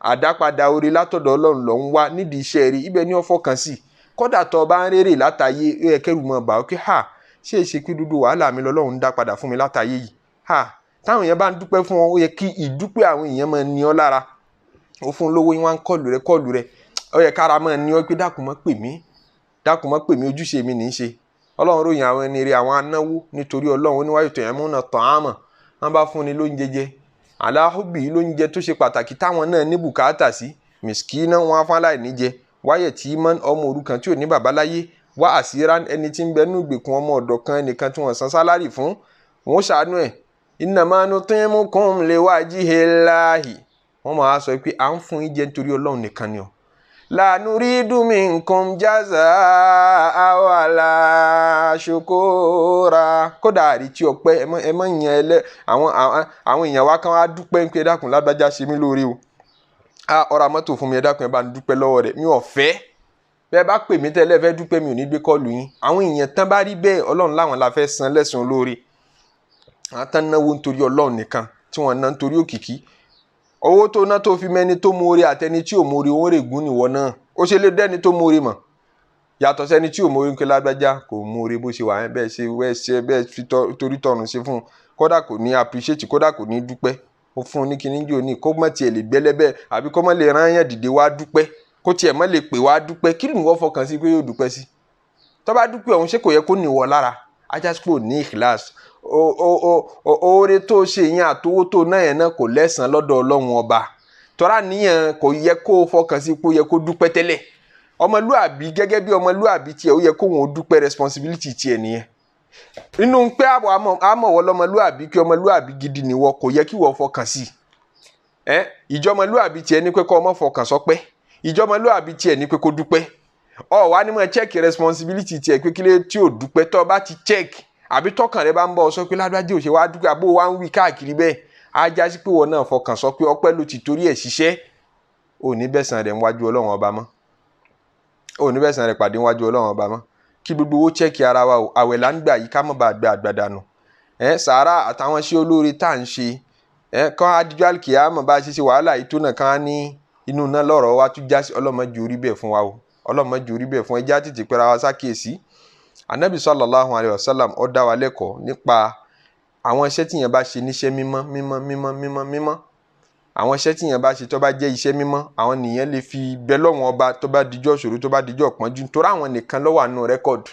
S1: àdápadà orí látọ̀dọ̀ Ọlọ́run ló ń wá nídìí iṣẹ́ rí, ibẹ̀ ni ó fọkàn sí. Kódà tó bá ń rèrè látàyé ó yẹ kẹ́rù mọ́ bá ó kí ṣé é ṣe pé dúdú wàhálà mi lọ́lọ́run dá padà fún mi látàyé yìí. Táwọn èèyàn bá ń dúpẹ́ fún wọn ó yẹ kí ìdúpẹ́ àwọn èèyàn máa ní ọ lára. Ó fún lówó yín wá ń kọlù rẹ ó yẹ kára máa ní ọ pé dákun má pè mí ojúṣe mi ní í ṣe. Ọlọ́run ròyìn àwọn ẹni rẹ̀, àwọn anáwó nítorí Ọlọ́run oníwáyò tó yẹn múnà tán àmọ́ wọ́n bá fún ni lóúnjẹ jẹ aláhùbì lóúnjẹ tó ṣe pàtàkì táwọn náà ní bùkátà sí, mìsíkínà wọn á fún aláìní jẹ, wáyẹ̀ tí mọ́ ọmọ òrukàn tí ò ní bàbá láyé, wá àsírá ẹni tí ń bẹ nínú ìgbèkùn ọmọ ọ̀dọ̀ kan ẹnìkan tí wọ́n san sálárì fún, wọn ó ṣàánú ẹ̀. Innama nutimukum liwajhillahi, wọ́n máa sọ pé à ń fún yín jẹ nítorí Ọlọ́run nìkan ni o. La nuridu minkum jazaa wala shukura. Kódà àrètí ọpẹ́ ẹ mọ̀ yẹn ẹlẹ́ àwọn èèyàn wa kan wá dúpẹ́ ń pé dákun lágbájá ṣe mí lóore o. Ọ̀rọ̀ mọ́tò fún mi ẹ dákun ẹ bá ń dúpẹ́ lọ́wọ́ rẹ̀, mi ò fẹ́. Bẹ́ẹ̀ bá pè mí tẹ́lẹ̀ fẹ́ dúpẹ́ mi ò ní gbé kọ́ọ̀lù yín. Àwọn èèyàn tán bá rí bẹ́ẹ̀ Ọlọ́run láwọn la fẹ́ san lẹ́san olóore. Àwọn tán náwó nítorí Ọlọ́run nìkan tí wọ́n ná nítorí òkìkí. Owó tó ná tó fi mẹ́ni tó mórí àtẹni tí ò mórí wọ́n rè gún níwọ náà. Ó ṣe lè dẹ́ni tó mórí mọ̀ yàtọ̀ sẹ́ni tí ò mórí ń pé lágbájá kò mórí bó ṣe wà yẹn bẹ́ẹ̀ fi torí tọrùn ṣe fún un, kódà kò ní appreciate, kódà kò ní dúpẹ́. Ó fún un ní kíní jò ní kó mọ̀ tiẹ̀ lè gbẹ́lẹ́bẹ́ àbí kó mọ̀ lè rán yàn dìde wá dúpẹ́, kó tiẹ̀ mọ̀ lè pè wá dúpẹ́. Kí ni wọ́n fọkàn sí pé yóò dúpẹ́ sí? Tó bá dúpẹ́ ọ̀hún ṣé kò yẹ kó níwọ lára? Ajásípò ní ìkìláàsì oore tó ṣe yẹn àtowó tó náà yẹn náà kò lẹ́san lọ́dọ̀ Ọlọ́run ọba. Tọ́ra níyàn kò yẹ kó fọkàn sí pé ó yẹ kó dúpẹ́ tẹ́lẹ̀. Ọmọlúàbí gẹ́gẹ́ bí ọmọlúàbí tiẹ̀ ó yẹ kó wọn ó dúpẹ́ responsibility tiẹ̀ nìyẹn. Inú pé àmọ̀wọ́ lọ́mọlúàbí kí ọmọlúàbí gidi nìwọ kò yẹ kí wọ́n fọkàn sí. Ìjọ ọmọlúàbí tiẹ̀ ní pé kó ọmọ fọkàn sọpẹ́, ìjọ ọmọlúàbí tiẹ̀ ní pé kó dúpẹ́. Wá ní mọ̀ check responsibility tiẹ̀ pé kílé tí ò dúpẹ́ tó bá ti check àbí tọkàn rẹ bá ń bọ̀ sọ pé lágbájá ò ṣe wá dúpẹ́ àbó wá ń wí káàkiri bẹ́ẹ̀ ajá sí pé wọn náà fọkàn sọ pé ọpẹ́ ló ti torí ẹ̀ ṣiṣẹ́, ò ní bẹ̀san rẹ̀ níwájú Ọlọ́run ọba mọ́, ò ní bẹ̀san rẹ̀ pàdé níwájú Ọlọ́run ọba mọ́. Kí gbogbo owó chẹ́ẹ̀kì ara wa o, àwẹ̀ là ń gbà yìí ká mọ̀ bá gbé àgbàdànù. Sàárà àtàwọn iṣẹ́ olóore tá à ń ṣe kán adijọ́ àlùkìyámọ̀ bá ṣe wàhálà yìí tó náà kán ní inú náà lọ́rọ̀ wa tún já sí. Ọlọ́mọdé orí bẹ́ẹ̀ fún wa o, ọlọ́mọdé orí bẹ́ẹ̀ fún ẹjá tètè pẹ́ra wa sákèésí. Ànábì sallallahu alayhi wa sallam ó dá wa lẹ́kọ̀ọ́ nípa àwọn iṣẹ́ tí yẹn bá ṣe níṣẹ́ mímọ́. Àwọn iṣẹ́ tí yẹn bá ṣe tó bá jẹ́ iṣẹ́ mímọ́, àwọn nìyẹn lè fi bẹ lọ́wọ́n ọba tó bá dijọ́ ṣòro, tó bá dijọ́ pọ́njú, torí àwọn nìkan ló wà nínú rẹ́kọ̀dù.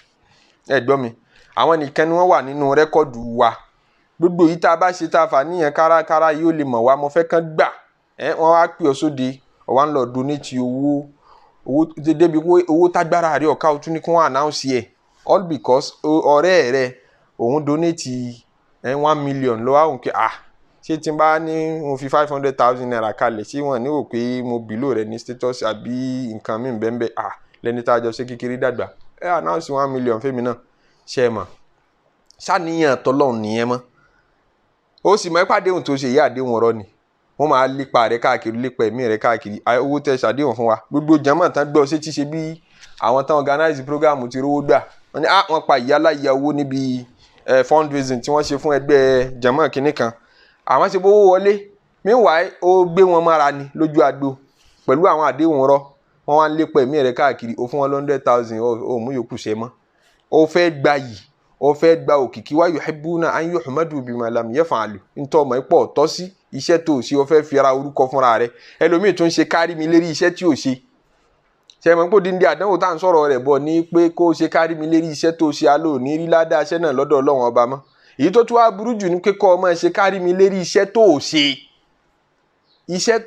S1: Ẹ gbọ́ mi, àwọn nìkan ni wọ́n wà nínú rẹ́kọ̀dù wa. Gbogbo yìí tá a bá ṣe tá a fà níyẹn kárakára yóò lè mọ̀ wá, mo fẹ́ kán gbà. Wọ́n wá pè ọ́ sóde, ó wá ń lọ donate owó débi owó tágbára rẹ̀ ọ̀ká o tún ní kí wọ́n announce ẹ̀, all because ọ̀rẹ́ rẹ̀ òun donate 1 million lọ́wọ́ àwọn kí ṣé tí n bá ní mo fi 500,000 naira kalẹ̀ ṣé wọ́n ní wò pé mo bìlò rẹ̀ ní status àbí nǹkan mi bẹ́ẹ̀ lẹ́ni tá a jọ ṣe kékeré dàgbà announce 1 million fẹ́mi náà ṣe mọ̀ ṣàníyàn tọ́lọ́run nìyẹn mọ́ ó sì mọ̀ ẹ́ pàdéhùn tó ṣe yí àdéhùn ọ̀rọ̀ ni wọ́n máa lépa rẹ̀ káàkiri lépa ẹ̀mí rẹ̀ káàkiri owó tẹ̀ ṣàdéhùn fún wa gbogbo jàmáà tán gbọ́ ṣé tí ṣe bí àwọn tán organize program ti rówó gbà wọ́n ní wọ́n pa ìyálàyà owó níbi fundraising tí wọ́n ṣe fún ẹgbẹ́ jàmáà kìíní kan àwọn ṣe bówó wọlé meanwhile ó gbé wọn mára ni lójú agbo pẹ̀lú àwọn àdéhùn ọ̀rọ̀ wọ́n wá ń lépa ẹ̀mí rẹ̀ káàkiri ó fún wọn 100,000 ó mú yòókù ṣe mọ́ ó fẹ́ gba yìí ó fẹ́ gba òkìkí wa yuhibbuna an yuhmadu bima lam yaf'alu ntọ́ ọmọ ipò tọ́ sí iṣẹ́ tó ṣe ó fẹ́ fi ara orúkọ fúnra rẹ̀ ẹlòmíì tún ṣe kárí mi lérí iṣẹ́ tí ò ṣe ṣe mọ̀ pé díndín àdánwò tá à ń sọ̀rọ̀ rẹ̀ bọ̀ ní pé kó ṣe kárí mi lérí iṣẹ́ tó ṣe alò ní rí ládàá iṣẹ́ náà lọ́dọ̀ Ọlọ́run ọba mọ́ èyí tó tún wá burú jù ní pé kọ́ ọmọ ṣe kárí mi lérí iṣẹ́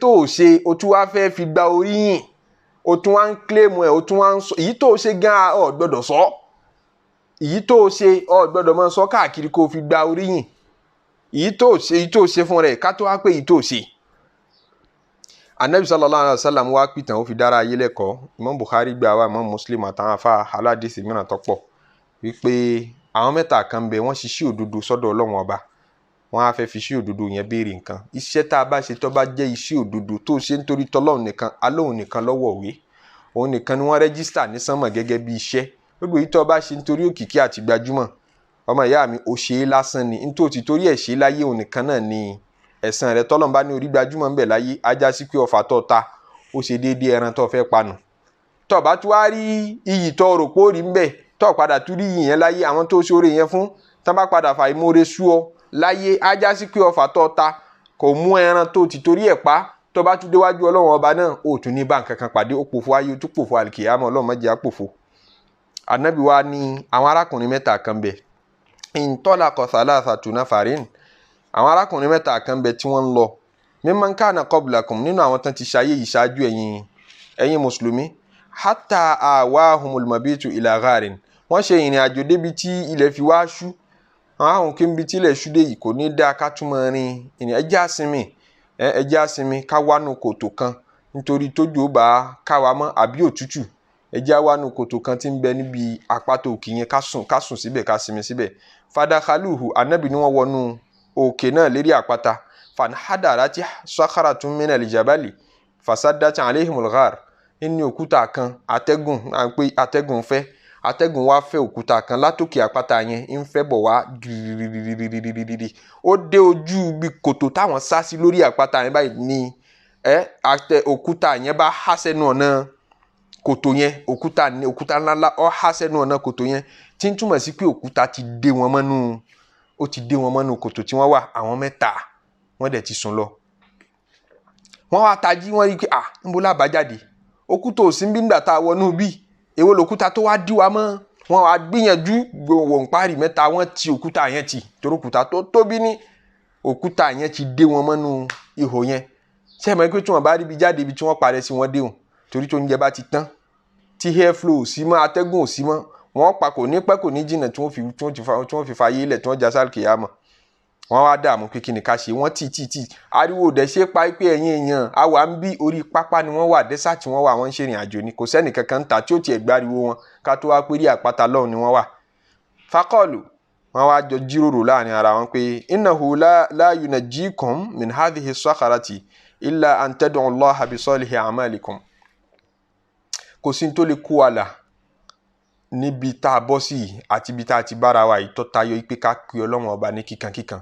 S1: tó ṣe o tún wá fẹ́ fi gba oríyìn o tún wá ń claim ẹ̀ o tún wá ń sọ èyí tó ṣe gan ọ̀ gbọ́dọ̀ sọ èyí tó ṣe ọ̀ gbọ́dọ̀ máa sọ káàkiri kó fi gba oríyìn èyí tó ṣe fún rẹ̀ ká tó wá pé èyí tó ṣe. Anabi sallallahu alayhi wa sallam wá pìtàn ó fi dára ayé lẹ́kọ̀ọ́ Imam Bukhari gbà wá Imam Muslim àtàwọn afa aládìsí mìíràn tọ́pọ̀ wípé àwọn mẹ́ta kan bẹ wọ́n ṣiṣẹ́ òdodo sọ́dọ̀ Ọlọ́run ọba wọ́n á fẹ́ fi iṣẹ́ òdodo yẹn béèrè nǹkan iṣẹ́ tá a bá ṣe tó bá jẹ́ iṣẹ́ òdodo tó ṣe nítorí tọ́lọ́run nìkan alóhùn nìkan lọ́wọ́ òwe òun nìkan ni wọ́n rẹ́gísítà ní sánmọ̀ gẹ́gẹ́ bí iṣẹ́ gbogbo yìí tó bá ṣe nítorí òkìkí àti gbajúmọ̀ ọmọ ìyá mi ò ṣe é lásán ni nítorí torí ẹ̀ ṣe é láyé òun nìkan náà ni ẹ̀san rẹ̀ tọ́lọ́run bá ní orí gbajúmọ̀ ńbẹ̀ láyé ajá sí pé ọfà tó ta ó ṣe déédéé ẹran tó fẹ́ panu tó bá tún wá rí iyì tó rò pé ó rí ńbẹ̀ tó padà tún rí iyì yẹn láyé àwọn tó ṣoore yẹn fún tán bá padà fà ìmoore sú ọ láyé ajá sí pé ọfà tó ta kò mú ẹran tó ti torí ẹ̀ pa tó bá tún déwájú Ọlọ́run ọba náà ó tún ní bá nǹkan kan pàdé ó pòfo ayé ó tún pòfo àlìkìyámọ̀ Ọlọ́run má jẹ́ á pòfo. Ànábì wa ní àwọn arákùnrin mẹ́ta kan bẹ̀ intalaqa thalathatu nafarin àwọn arákùnrin mẹ́ta kan bẹ̀ tí wọ́n ń lọ mimman kana qablakum nínú àwọn tán ti ṣayé yìí ṣáájú ẹ̀yin mùsùlùmí hatta awahumul mabitu ila gharin wọ́n ṣe ìrìn àjò débi tí ilẹ̀ fi wá ṣú àwọn kí n bi tí ilẹ̀ ṣú dé yìí kò ní dáa ká túmọ̀ rin ìrìn ẹjẹ́ àsinmi ká wánú kòtò kan nítorí tójò bá káwa mọ́ àbí òtútù ẹjẹ́ wánú kòtò kan tí ń bẹ níbi àpáta òkè yẹn ká sùn síbẹ̀ ká sinmi síbẹ̀ fadakhaluhu Ànábì ni wọ́n wọnú òkè náà lérí àpáta fanhadarati sakharatun minal jabali fasaddat alayhimul ghar ní òkúta kan atẹ́gùn fẹ́ atẹ́gùn wá fẹ́ òkúta kan látòkè àpáta yẹn ń fẹ́ bọ̀ wá gírírírírírírírí ó dé ojú bí kòtò táwọn sá sí lórí àpáta yẹn báyìí ní òkúta yẹn bá há sẹ́nu ọ̀nà kòtò yẹn òkúta ńláńlá ó há sẹ́nu ọ̀nà kòtò yẹn tí ń túmọ̀ sí pé òkúta ti dé wọn mọ́nú kòtò tí wọ́n wà àwọn mẹ́ta wọ́n dẹ̀ ti sùn lọ. wọ́n wá tají wọ́n rí i pé níbo lábàjáde òkúta ò sí ń bí nígbà tá a wọnú bí èwo lòkúta tó wá dí wa mọ́ wọn wá gbìyànjú wọ̀n parí mẹ́ta wọ́n ti òkúta yẹn ti torí òkúta tó tóbi ní òkúta yẹn ti dé wọn mọ́nú ihò yẹn ṣé ẹ mọ̀ pé tí wọ́n bá rí ibi jáde ibi tí wọ́n parẹ́ sí wọn déhùn torí tó ń jẹ bá ti tán tí hair flow ò sí mọ́ atẹ́gùn ò sí mọ́ wọ́n pa kò ní pẹ́ kò ní jìnnà tí wọ́n fi fàyè ilẹ̀ tí wọ́n já sálkìyámà wọ́n wá dààmú pé kí ni ká ṣe wọ́n tì ariwo dẹ̀ ṣe pa pé ẹ̀yin èèyàn àwa ń bí orí pápá ni wọ́n wà dẹ́sà tí wọ́n wà wọ́n ń ṣèrìn àjò ni kò sẹ́nì kankan ń ta tí ó tiẹ̀ gbáriwo wọn ká tó wá pé rí àpáta lọ́hùn ni wọ́n wà. fakọ́ọ̀lù wọ́n wá jọ jíròrò láàrin ara wọn pé innahu la yunajjikum min hadhihi sakharati illa an tad'u Allaha bi salihi a'malikum. kò sí tó lè kó àlà níbi tá a bọ́ sí àti ibi tá a ti bára wa ìtọ́ tayọ pé ká pe Ọlọ́run ọba ní kíkankíkan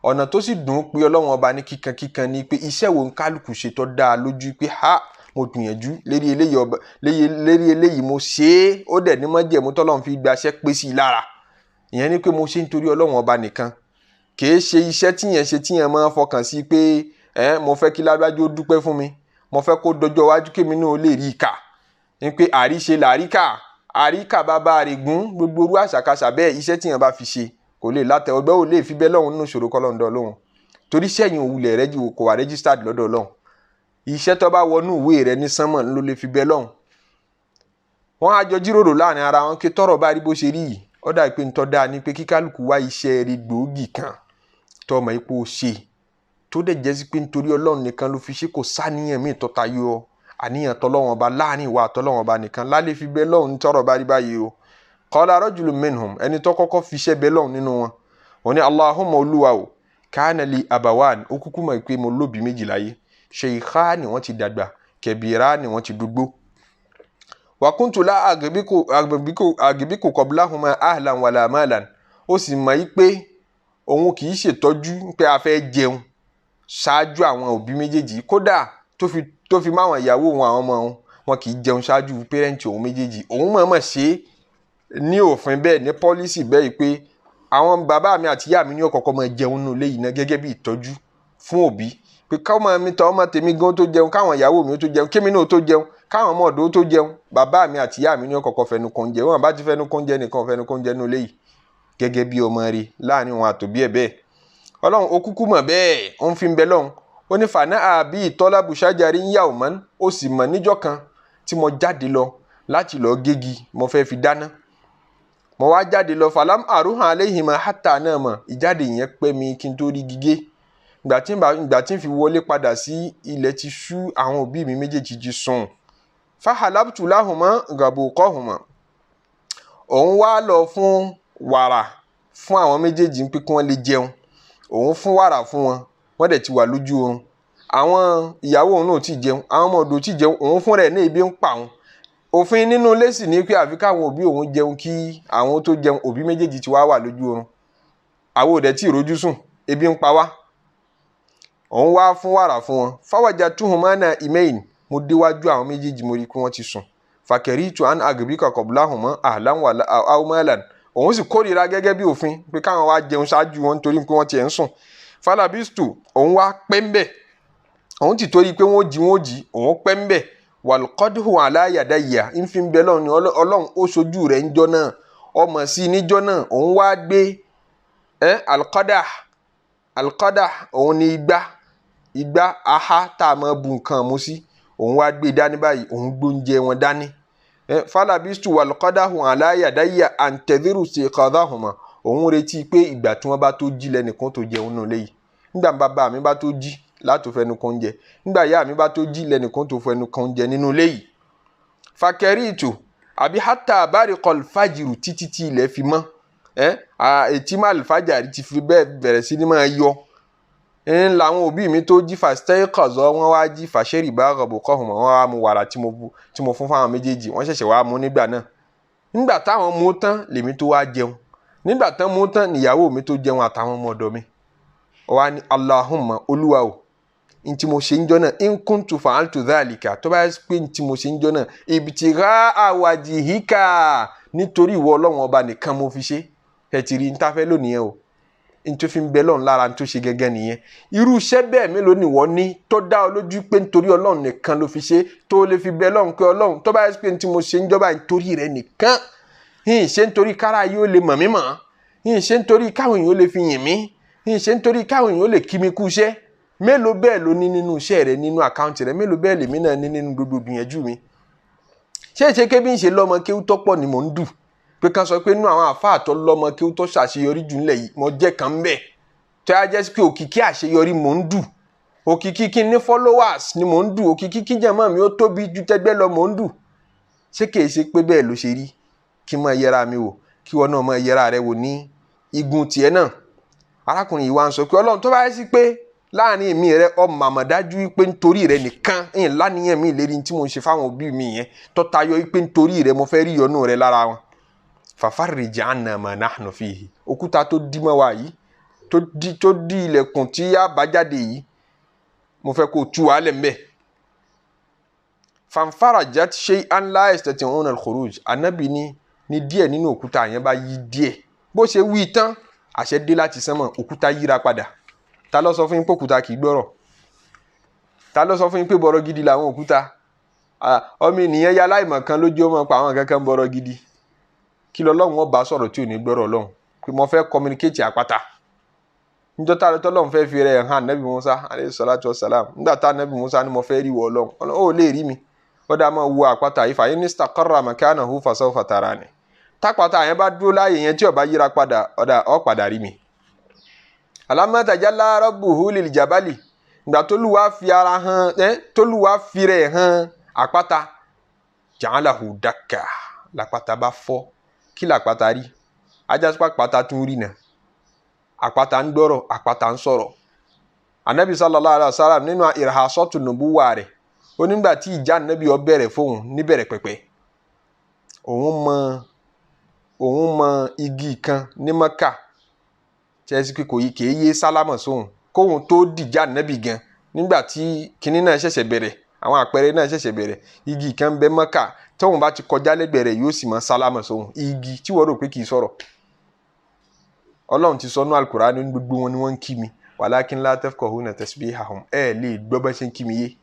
S1: ọ̀nà tó sì dùn pé Ọlọ́run ọba ní kíkankíkan ni pé iṣẹ́ wo ń kálukú ṣe tó dáa lójú pé mo gbìyànjú lérí eléyìí mo ṣe é ó dẹ̀ ní mọ́jẹ̀mú tọ́lọ́run fi gbaṣẹ́ pé sí i lára ìyẹn ni pé mo ṣe nítorí Ọlọ́run ọba nìkan kìí ṣe iṣẹ́ tíyẹn máa fọkàn sí pé mo fẹ́ kí lágbájá ó dúpẹ́ fún mi mo fẹ́ kó dọjọ́ iwájú kémi náà lè rí i kà ní pé àríṣe làríkà àríkà bàbá rẹ̀ gún gbogbo orú àṣàkáṣà bẹ́ẹ̀ iṣẹ́ tíyẹn bá fi ṣe kò lè látẹ ọgbẹ́ ò lè fi bẹ́ lọ́hùn nínú ìṣòro kọ́lọ́ndọ̀ lóhùn torí sẹ́yìn òwúlẹ̀ rẹ kò wà registered lọ́dọ̀ lọ́hùn iṣẹ́ tó bá wọnú ìwé rẹ ní sánmọ̀ ló lè fi bẹ́ lọ́hùn. wọ́n á jọ jíròrò láàrin ara wọn pé tọ́rọ̀ bá rí bó ṣe rí yìí ó dà pé ntọ́ dáa ni pé kíkálukú wá iṣẹ́ rí gbòógì kan tó ọmọ ipò ṣe tó dẹ̀ jẹ́ sí pé nítorí Ọlọ́run nìkan ló fi ṣe, kò sáníyàn míì tó tayọ àníyàn tọ́lọ́run ọba láàrin ìwà àtọ́lọ́run ọba nìkan lálẹ́ fi bẹ́ lọ́hùn tọ́rọ̀ bá rí báyìí o. Qala rajulun minhum, ẹni tó kọ́kọ́ fi iṣẹ́ bẹ́ lọ́hùn nínú wọn, wọ́n ní Allahumma olúwa o, kana li abawan, ó kúkú mọ̀ pé mo lóbi méjì láyé, shaykhani wọ́n ti dàgbà, kabirani wọ́n ti dúgbó, wa kuntu la agbiku qablahuma ahlan wala malan, ó sì mọ̀ yí pé òun kì í ṣètọ́jú pé a fẹ́ jẹun ṣáájú àwọn òbí méjèèjì, kódà tó fi máwọn ìyàwó òun àwọn ọmọ wọn kì í jẹun ṣáájú pẹ́rẹ́ǹtì òun méjèèjì. Òun mọ̀ọ́mọ̀ ṣe ní òfin bẹ́ẹ̀, ní pọ́lísì bẹ́ẹ̀ pé àwọn bàbá mi àti ìyá mi ní ọ̀kọ̀ọ̀kan máa jẹun nínú ilé yìí náà gẹ́gẹ́ bí ìtọ́jú fún òbí, pé káwọn mi tọ́ ọmọ tèmi gan tó jẹun, káwọn ìyàwó mi tó jẹun, kémi náà tó jẹun, káwọn ọmọ ọ̀dọ́ tó jẹun, bàbá mi àti ìyá mi ní ọ̀kọ̀ọ̀kan fẹnu kan jẹ, wọn bá ti fẹnu kan jẹ nìkan fẹnu kan jẹ nínú ilé yìí gẹ́gẹ́ bí ọmọ rẹ̀ láàrin wọn àtòbí ẹ̀ bẹ́ẹ̀. Ọlọ́run ó kúkú mọ̀ bẹ́ẹ̀, ó ń fi ń bẹ lọ́hùn, ó ní fàánà àbí ìtọ́lá bùṣájàrí ń yà ò mọ́, ó sì mọ̀ níjọ́ kan tí mo jáde lọ láti lọ gégi, mo fẹ́ fi dáná, mo wá jáde lọ, falam àrùhàn aléhìmọ̀ hátà náà mọ̀, ìjáde yẹn pẹ́ mi kí n tó rí gígé. Ìgbà tí n fi wọlé padà sí ilẹ̀ ti ṣú, àwọn òbí mi méjèèjì ti sùn. Fahalabtu lahuma gabuqahuma, òun wá lọ fún wàrà fún àwọn méjèèjì pé kí wọ́n lè jẹun, òun fún wàrà fún wọn, wọ́n dẹ̀ ti wà lójú oorun. Àwọn ìyàwó òun náà ti jẹun, àwọn ọmọ ọ̀dọ̀ ti jẹun, òun fún rẹ̀ ní ebi ń pa òun. Òfin nínú ilé sì ní pé àfi káwọn òbí òun jẹun kí àwọn tó jẹun, òbí méjèèjì ti wà lójú oorun, àwọn òdẹ̀ tí ìrojú sùn, ebi ń pa wá. Òun wá fún wàrà fún wọn. Fawajatuhuma na'imayn, mo déwájú àwọn méjèèjì mo rí pé wọ́n ti sùn. Fakaritu an agbika qablahuma ahlan wala aw malan, òun sì kórìíra gẹ́gẹ́ bí òfin pé káwọn wá jẹun ṣáájú wọn nítorí pé wọ́n ti ẹ̀ ń sùn. Falabistu, òun wá pẹ́ ń bẹ̀, òun ti torí pé wọ́n jí, òun pẹ́ ń bẹ̀. Walqadhu ala yadayya, ń fi ń bẹ lọ́run, Ọlọ́run ó sojú rẹ̀ níjọ́ náà, ọmọ sí níjọ́ náà, òun wá gbé alqadah, òun ni igbá aha tá a máa bu nǹkan mu sí, òun wá gbé dání báyìí, òun gbóúnjẹ wọn dání. Falabistu walqadahu ala yadayya antadhiru istiqadahuma, òun retí pé ìgbà tí wọ́n bá tó jí lẹ́nìkan tó jẹun nínú ilé yìí, nígbà bàbá mi bá tó jí látò fẹnu kan jẹ, nígbà ìyá mi bá tó jí lẹ́nìkan tó fẹnu kan jẹ nínú ilé yìí. Fakaritu àbí hatta bariqal fajiru, títí tí ilẹ̀ fi mọ́, ètí má alfajari ti fi bẹ́ẹ̀ bẹ̀rẹ̀ sí ní máa yọ, ń làwọn òbí mi tó jí fastayqaza, wọ́n wá jí fashariba gabuqahuma, wọ́n wá mu wàrà tí mo fún fáwọn méjèèjì, wọ́n ṣẹ̀ṣẹ̀ wá mú nígbà náà. Nígbà táwọn mú tán lèmi tó wá jẹun, nígbà tán mú tán níyàwó mi tó jẹun àtàwọn ọmọ ọ̀dọ̀ mi. Ó wá ní Allahumma olúwa o, ntí mo ṣe ń jọ náà, in kuntu fa'altu dhalika, tó bá yẹ pé ntí mo ṣe ń jọ náà ibtigha'a wajhika, nítorí ìwọ Ọlọ́run ọba nìkan mo fi ṣe, ẹ ti rí ntafẹ́ lónìí o, ntó fi ń bẹ lọ́run lára ntó ṣe gẹ́gẹ́ nìyẹn. Irú iṣẹ́ bẹ́ẹ̀ mélòó ni wọ́n ní tó dá ọ lójú pé nítorí Ọlọ́run nìkan ló fi ṣe, tó lè fi bẹ Ọlọ́run pé Ọlọ́run tó bá yẹ pé ntí mo ṣe ń jọba nítorí rẹ nìkan, yìí ṣe nítorí kára yóò lè mọ̀ mí mọ̀, yìí ṣe nítorí káwọn èèyàn ó lè fi yìn mí, yìí ṣe nítorí káwọn èèyàn ó lè kí mi kú iṣẹ́. Mélòó bẹ́ẹ̀ ló ní nínú iṣẹ́ rẹ, nínú àkáǹtì rẹ, mélòó bẹ́ẹ̀ lèmi náà ní nínú gbogbo gbìyànjú mi. Ṣé kébí ń ṣe lọ́mọ kéwú tọ́pọ̀ ni mò ń dù, pé kan sọ pé nínú àwọn àfáà tó lọ́mọ kéwú tó ṣàṣeyọrí jù ńlẹ̀ yìí mo jẹ́ kan bẹ́ẹ̀, tó yá jẹ́ pé òkìkí àṣeyọrí mò ń dù, òkìkí kí ní followers ni mò ń dù, òkìkí kí jẹ̀mọ́ mi ó tóbi ju tẹgbẹ́ lọ mò ń dù. Ṣé kìí ṣe pé bẹ́ẹ̀ ló ṣe rí? Kí máa yẹra mi wò, kí wọn náà máa yẹra rẹ wò ní igun tiẹ̀ náà. Arákùnrin yìí wá ń sọ pé Ọlọ́run tó bá yẹ sí pé láàrin èmi rẹ ọmọ àmọ̀dájú pé nítorí rẹ nìkan ẹ̀yìn láníyàn mi ìlérí tí mo ń ṣe fáwọn òbí mi yẹn tó tayọ pé nítorí rẹ mo fẹ́ rí ìyọ́nú rẹ lára wọn. Fafarrij anna ma nahnu fihi, òkúta tó dí mọ́ wa yìí, tó dí ilẹ̀kùn tí a bá jáde yìí, mo fẹ́ kó tú wa lẹ̀ mbẹ́. Fanfarajat shay'an la yastati'una al-khuruj, Ànábì ní díẹ̀ nínú òkúta yẹn bá yí díẹ̀, bó ṣe wí tán àṣẹ dé láti sánmọ̀, òkúta yíra padà. Ta ló sọ fún yín pé òkúta kì í gbọ́rọ̀? Ta ló sọ fún yín pé bọ̀rọ̀ gidi làwọn òkúta? Ọmọ ènìyàn ya láìmọ̀ kan lójú ọmọ pa àwọn kankan bọ̀rọ̀ gidi. Kí lọ́lọ́run ó bá sọ̀rọ̀ tí ò ní gbọ́rọ̀ Ọlọ́run, pé mo fẹ́ communicate àpáta. Níjọ́ tá Ọlọ́run fẹ́ fi rẹ̀ hàn Nábì Musa alayhi salatu wassalam, nígbà tá Nábì Musa ní mo fẹ́ rí wọ Ọlọ́run, ó lè rí mi, ó dá máa wo àpáta yìí, fa in istaqarra makanahu fasawfa tarani. Tápáta yẹn bá dúró láàyè yẹn tí ó bá yíra padà, ó padà rí mi. alamma tajalla rabbuhu lil jabali ìgbà t'Olúwa fi ara hàn t'Olúwa fi rẹ̀ hàn àpáta ja'alahu dakka l'àpáta bá fọ́. Kí l'àpáta rí? Ajá sí pé àpáta tún rí náà. Àpáta ń gbọ́rọ̀, àpáta ń sọ̀rọ̀. Ànábì sallallahu alaihi wasallam nínú irhasatu nubuwa rẹ̀ ó nígbà tí ìjà Ànábì ó bẹ̀rẹ̀ fóun níbẹ̀rẹ̀ pẹ̀pẹ̀. Òun mọ igi kan ní Mẹ́kà tẹ́sí pé kò yí kéye sálámà sóhun kóhun tó dìjà Ànábì gan nígbà tí kinní náà ṣẹ̀ṣẹ̀ bẹ̀rẹ̀ àwọn àpẹẹrẹ náà ṣẹ̀ṣẹ̀ bẹ̀rẹ̀ igi kan bẹ Mẹ́kà tóun bá ti kọjá lẹ́gbẹ̀ẹ́ rẹ̀ yóò sì mọ sálámà sóhun igi tí wọ́n rò pé kì í sọ̀rọ̀. Ọlọ́run ti sọ nínú Al-Qur'an ní gbogbo wọn ni wọ́n ń kí mi walakin la tafqahuna tasbihahum lè gbọ́ bá ṣe ń kí mi yé.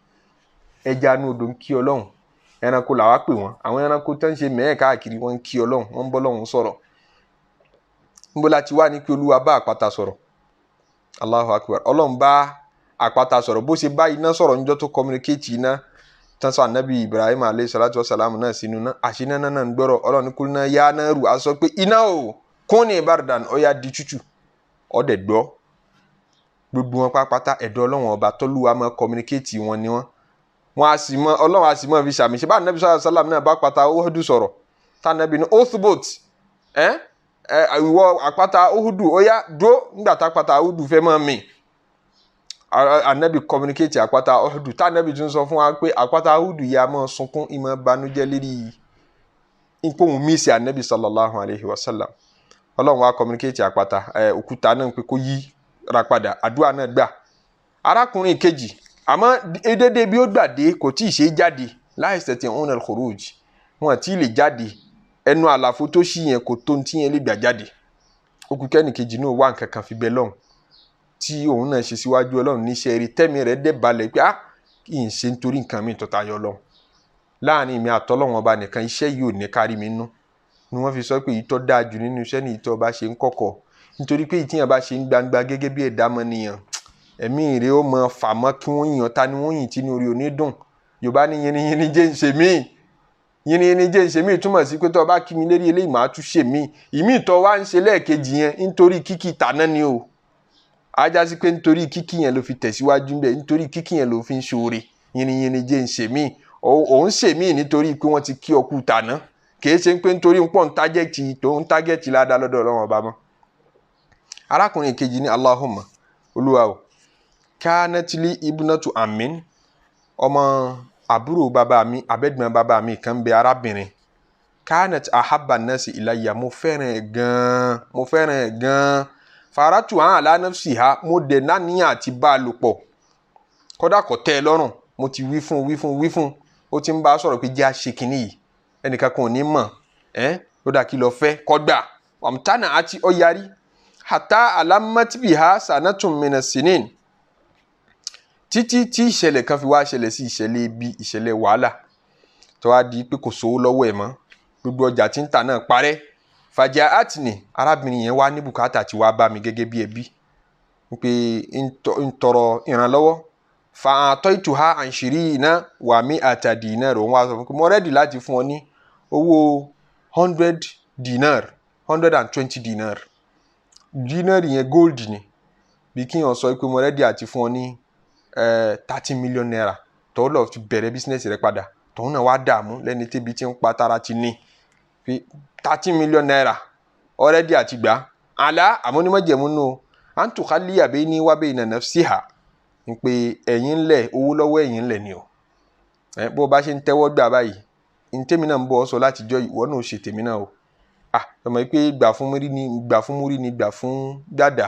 S1: Ẹja inú odò ń kí Ọlọ́run, ẹranko làwa pè wọ́n, àwọn ẹranko tó ń ṣe mẹ́ẹ̀ káàkiri wọ́n ń kí Ọlọ́run, wọ́n ń bọ́ Ọlọ́run sọ̀rọ̀. Níbo la ti wá ní kí Olúwa bá àpáta sọ̀rọ̀? Allahu Akbar. Ọlọ́run bá àpáta sọ̀rọ̀ bó ṣe bá iná sọ̀rọ̀ níjọ́ tó communicate iná tán sọ Ànábì Ibrahim alayhi salatu wa salam náà sínú náà àṣìná náà ń gbọ́rọ̀. Ọlọ́run ní kulna ya naru a sọ pé iná o kuni bardan ó yá di tútù ọ̀dẹ̀ gbọ́. Gbogbo wọn pápátá ẹ̀dọ́ Ọlọ́run ọba t'Olúwa máa communicate wọn ni wọ́n. Ọlọ́run a sì mọ́ fi ṣàmì ṣe bá Ànábì sallallahu alaihi wasallam náà bá àpáta Uhudu sọ̀rọ̀ tá Ànábì ní Uthbut ìwọ àpáta Uhudu ó yá dúró nígbà tá àpáta Uhudu fẹ́ máa mì. Ànábì communicate àpáta Uhudu tá Ànábì tún sọ fún wa pé àpáta Uhudu yà máa sunkún ìmọ̀ banújẹ́ lérí ipò òun mí sí Ànábì sallallahu alaihi wasallam. Ọlọ́run wa communicate àpáta òkúta náà pé kó yí ra padà àdúrà náà gbà. Arákùnrin kejì àmọ́ dédé bí ó gbàdé kò tí ì ṣe jáde láìsẹ̀tì'una al-khuruj wọn tí lè jáde ẹnu àlàfo tó ṣí yẹn kò tó tí yẹn lè gbà jáde. Okùn kẹ́ni kejì náà wà nǹkan kan fi bẹ lọ́hùn tí òun náà ṣe síwájú Ọlọ́run níṣẹ́ rí tẹ́mi rẹ̀ dẹ̀ balẹ̀ pé kì í ṣe nítorí nǹkan mi tọ́ta yọ lọ́hùn láàrin mi àtọ́lọ́hun ọba nìkan iṣẹ́ yìí ò ní kárí mi nú ni wọ́n fi sọ pé ìtọ́ dáa jù nínú iṣẹ́ ní ìtọ́ bá ṣe ń kọ̀kọ̀ nítorí pé ìtìyàn bá ṣe ń gbangba gẹ́gẹ́ bí ẹ̀dá mọ́nìyàn ẹ̀mí rẹ̀ ó mọ fàmọ́ kí wọ́n yàn ta ni wọ́n yìn tí ní orí òní dùn. Yorùbá ní yìnyín jẹ́ ń ṣe mí yìnyín jẹ́ ń ṣe mí túmọ̀ sí pé tó bá kí mi lérí eléyìí máa tún ṣe mí ìmí ìtọ́ wá ń ṣe lẹ́ẹ̀kejì yẹn nítorí kíkì tàná ni o ajá sí pé nítorí kíkì yẹn ló fi tẹ̀síwájú ń bẹ̀ nítorí kíkì yẹn ló fi ń ṣoore yìnyín jẹ́ ń ṣe mí òun ṣe mí nítorí pé wọ́n ti kí ọkù tàná kìí ṣe pé nítorí pọ̀ ń tágẹ́tì ládàá lọ́dọ̀ Ọlọ́run ọba mọ́. Arákùnrin kejì ní Allahumma Olúwa o kánátìlì ibnatu amin ọmọ àbúrò bàbá mi abẹ́gbọ̀n bàbá mi kan bẹ arábìnrin kánát ahabba nasi ilayya mo fẹ́ràn ẹ̀ gan faratu ala nafsiha mo dẹ̀ náníyàn àti bá a lò pọ̀ kódà kò tẹ́ ẹ lọ́rùn mo ti wí fún ó ti ń bá a sọ̀rọ̀ pé jẹ́ àṣẹ kìíní yìí ẹnìkan kan ò ní mọ̀ ó dà kí lọ fẹ́ kọ́gbà wàmtánà àti ọ̀yarí hàtà alámátìbìhá sanatun minas sinin títí tí ìṣẹ̀lẹ̀ kan fi wá ṣẹlẹ̀ sí ìṣẹ̀lẹ̀ ibi ìṣẹ̀lẹ̀ wàhálà tó wá di pé kò sówó lọ́wọ́ ẹ̀ mọ́ gbogbo ọjà tí ń tà náà parẹ́ fàjà àtìní arábìnrin yẹn wá ní bùkátà tí wàá bá mi gẹ́gẹ́ bí ẹbí pé ń tọrọ ìrànlọ́wọ́ fa ataytuha an shirina wa mi'ata dinar òun wá sọ fún mi mo rẹ́dì láti fún ọ ní owó 120 dinar dinar yẹn gold ni bí kí yàn sọ pé mo rẹ́dì àti fún ọ ní 30 million naira tó lọ fi bẹ̀rẹ̀ business rẹ padà tóun náà wá dààmú lẹ́ni tẹ́bi tí ń pa tara ti ní 30 million naira already àti gbà àlá àmọ́nímọ̀jẹ̀mú nù à ń tòká lé àbẹ́ ní wábẹ́ ìnànà sí ha ń pe ẹ̀yìn ńlẹ̀ owó lọ́wọ́ ẹ̀yìn ńlẹ̀ ni o bó o bá ṣe ń tẹ́wọ́ gbà báyìí ní tèmi náà ń bọ̀ ọ́ sọ láti jọ ìwọ náà ó ṣe tèmi náà o ọmọ yìí pé gbà fún múrí ni gbà fún gbàdà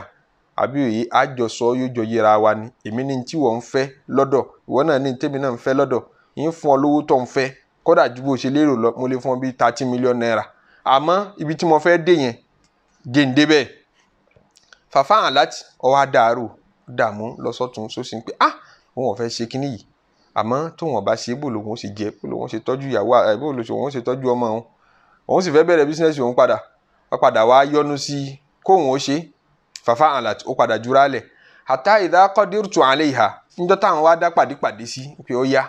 S1: àbí òye àjọsọ yóò jọ yẹra wa ni èmi ní tí wọ́n ń fẹ́ lọ́dọ̀ ìwọ náà ní tèmi náà ń fẹ́ lọ́dọ̀ yín fún ọ lówó tó ń fẹ́ kódà ju bó ṣe lérò lọ mo lè fún ọ bí 30 million naira àmọ́ ibi tí mo fẹ́ dé yẹn gèǹdé bẹ́ẹ̀ fàfà hàn láti ọwọ́ dààmú lọ́sọ̀tún sósì pé òun ò fẹ́ ṣe kínní yìí àmọ́ tóun ọba ṣe bó lòun ó ṣe jẹ bó lòun ó ṣe tọ́jú ìyàwó bó lòun ó ṣe tọ́jú ọmọ òun sì fẹ́ bẹ̀rẹ̀ bísíǹnẹ̀sì òun padà wá yọnu sí kóun ó ṣe fàfà hàn láti ó padà jura lẹ̀ hatta idha qadirtu alayha níjọ́ táwọn wá dá pàdé sí pé ó yá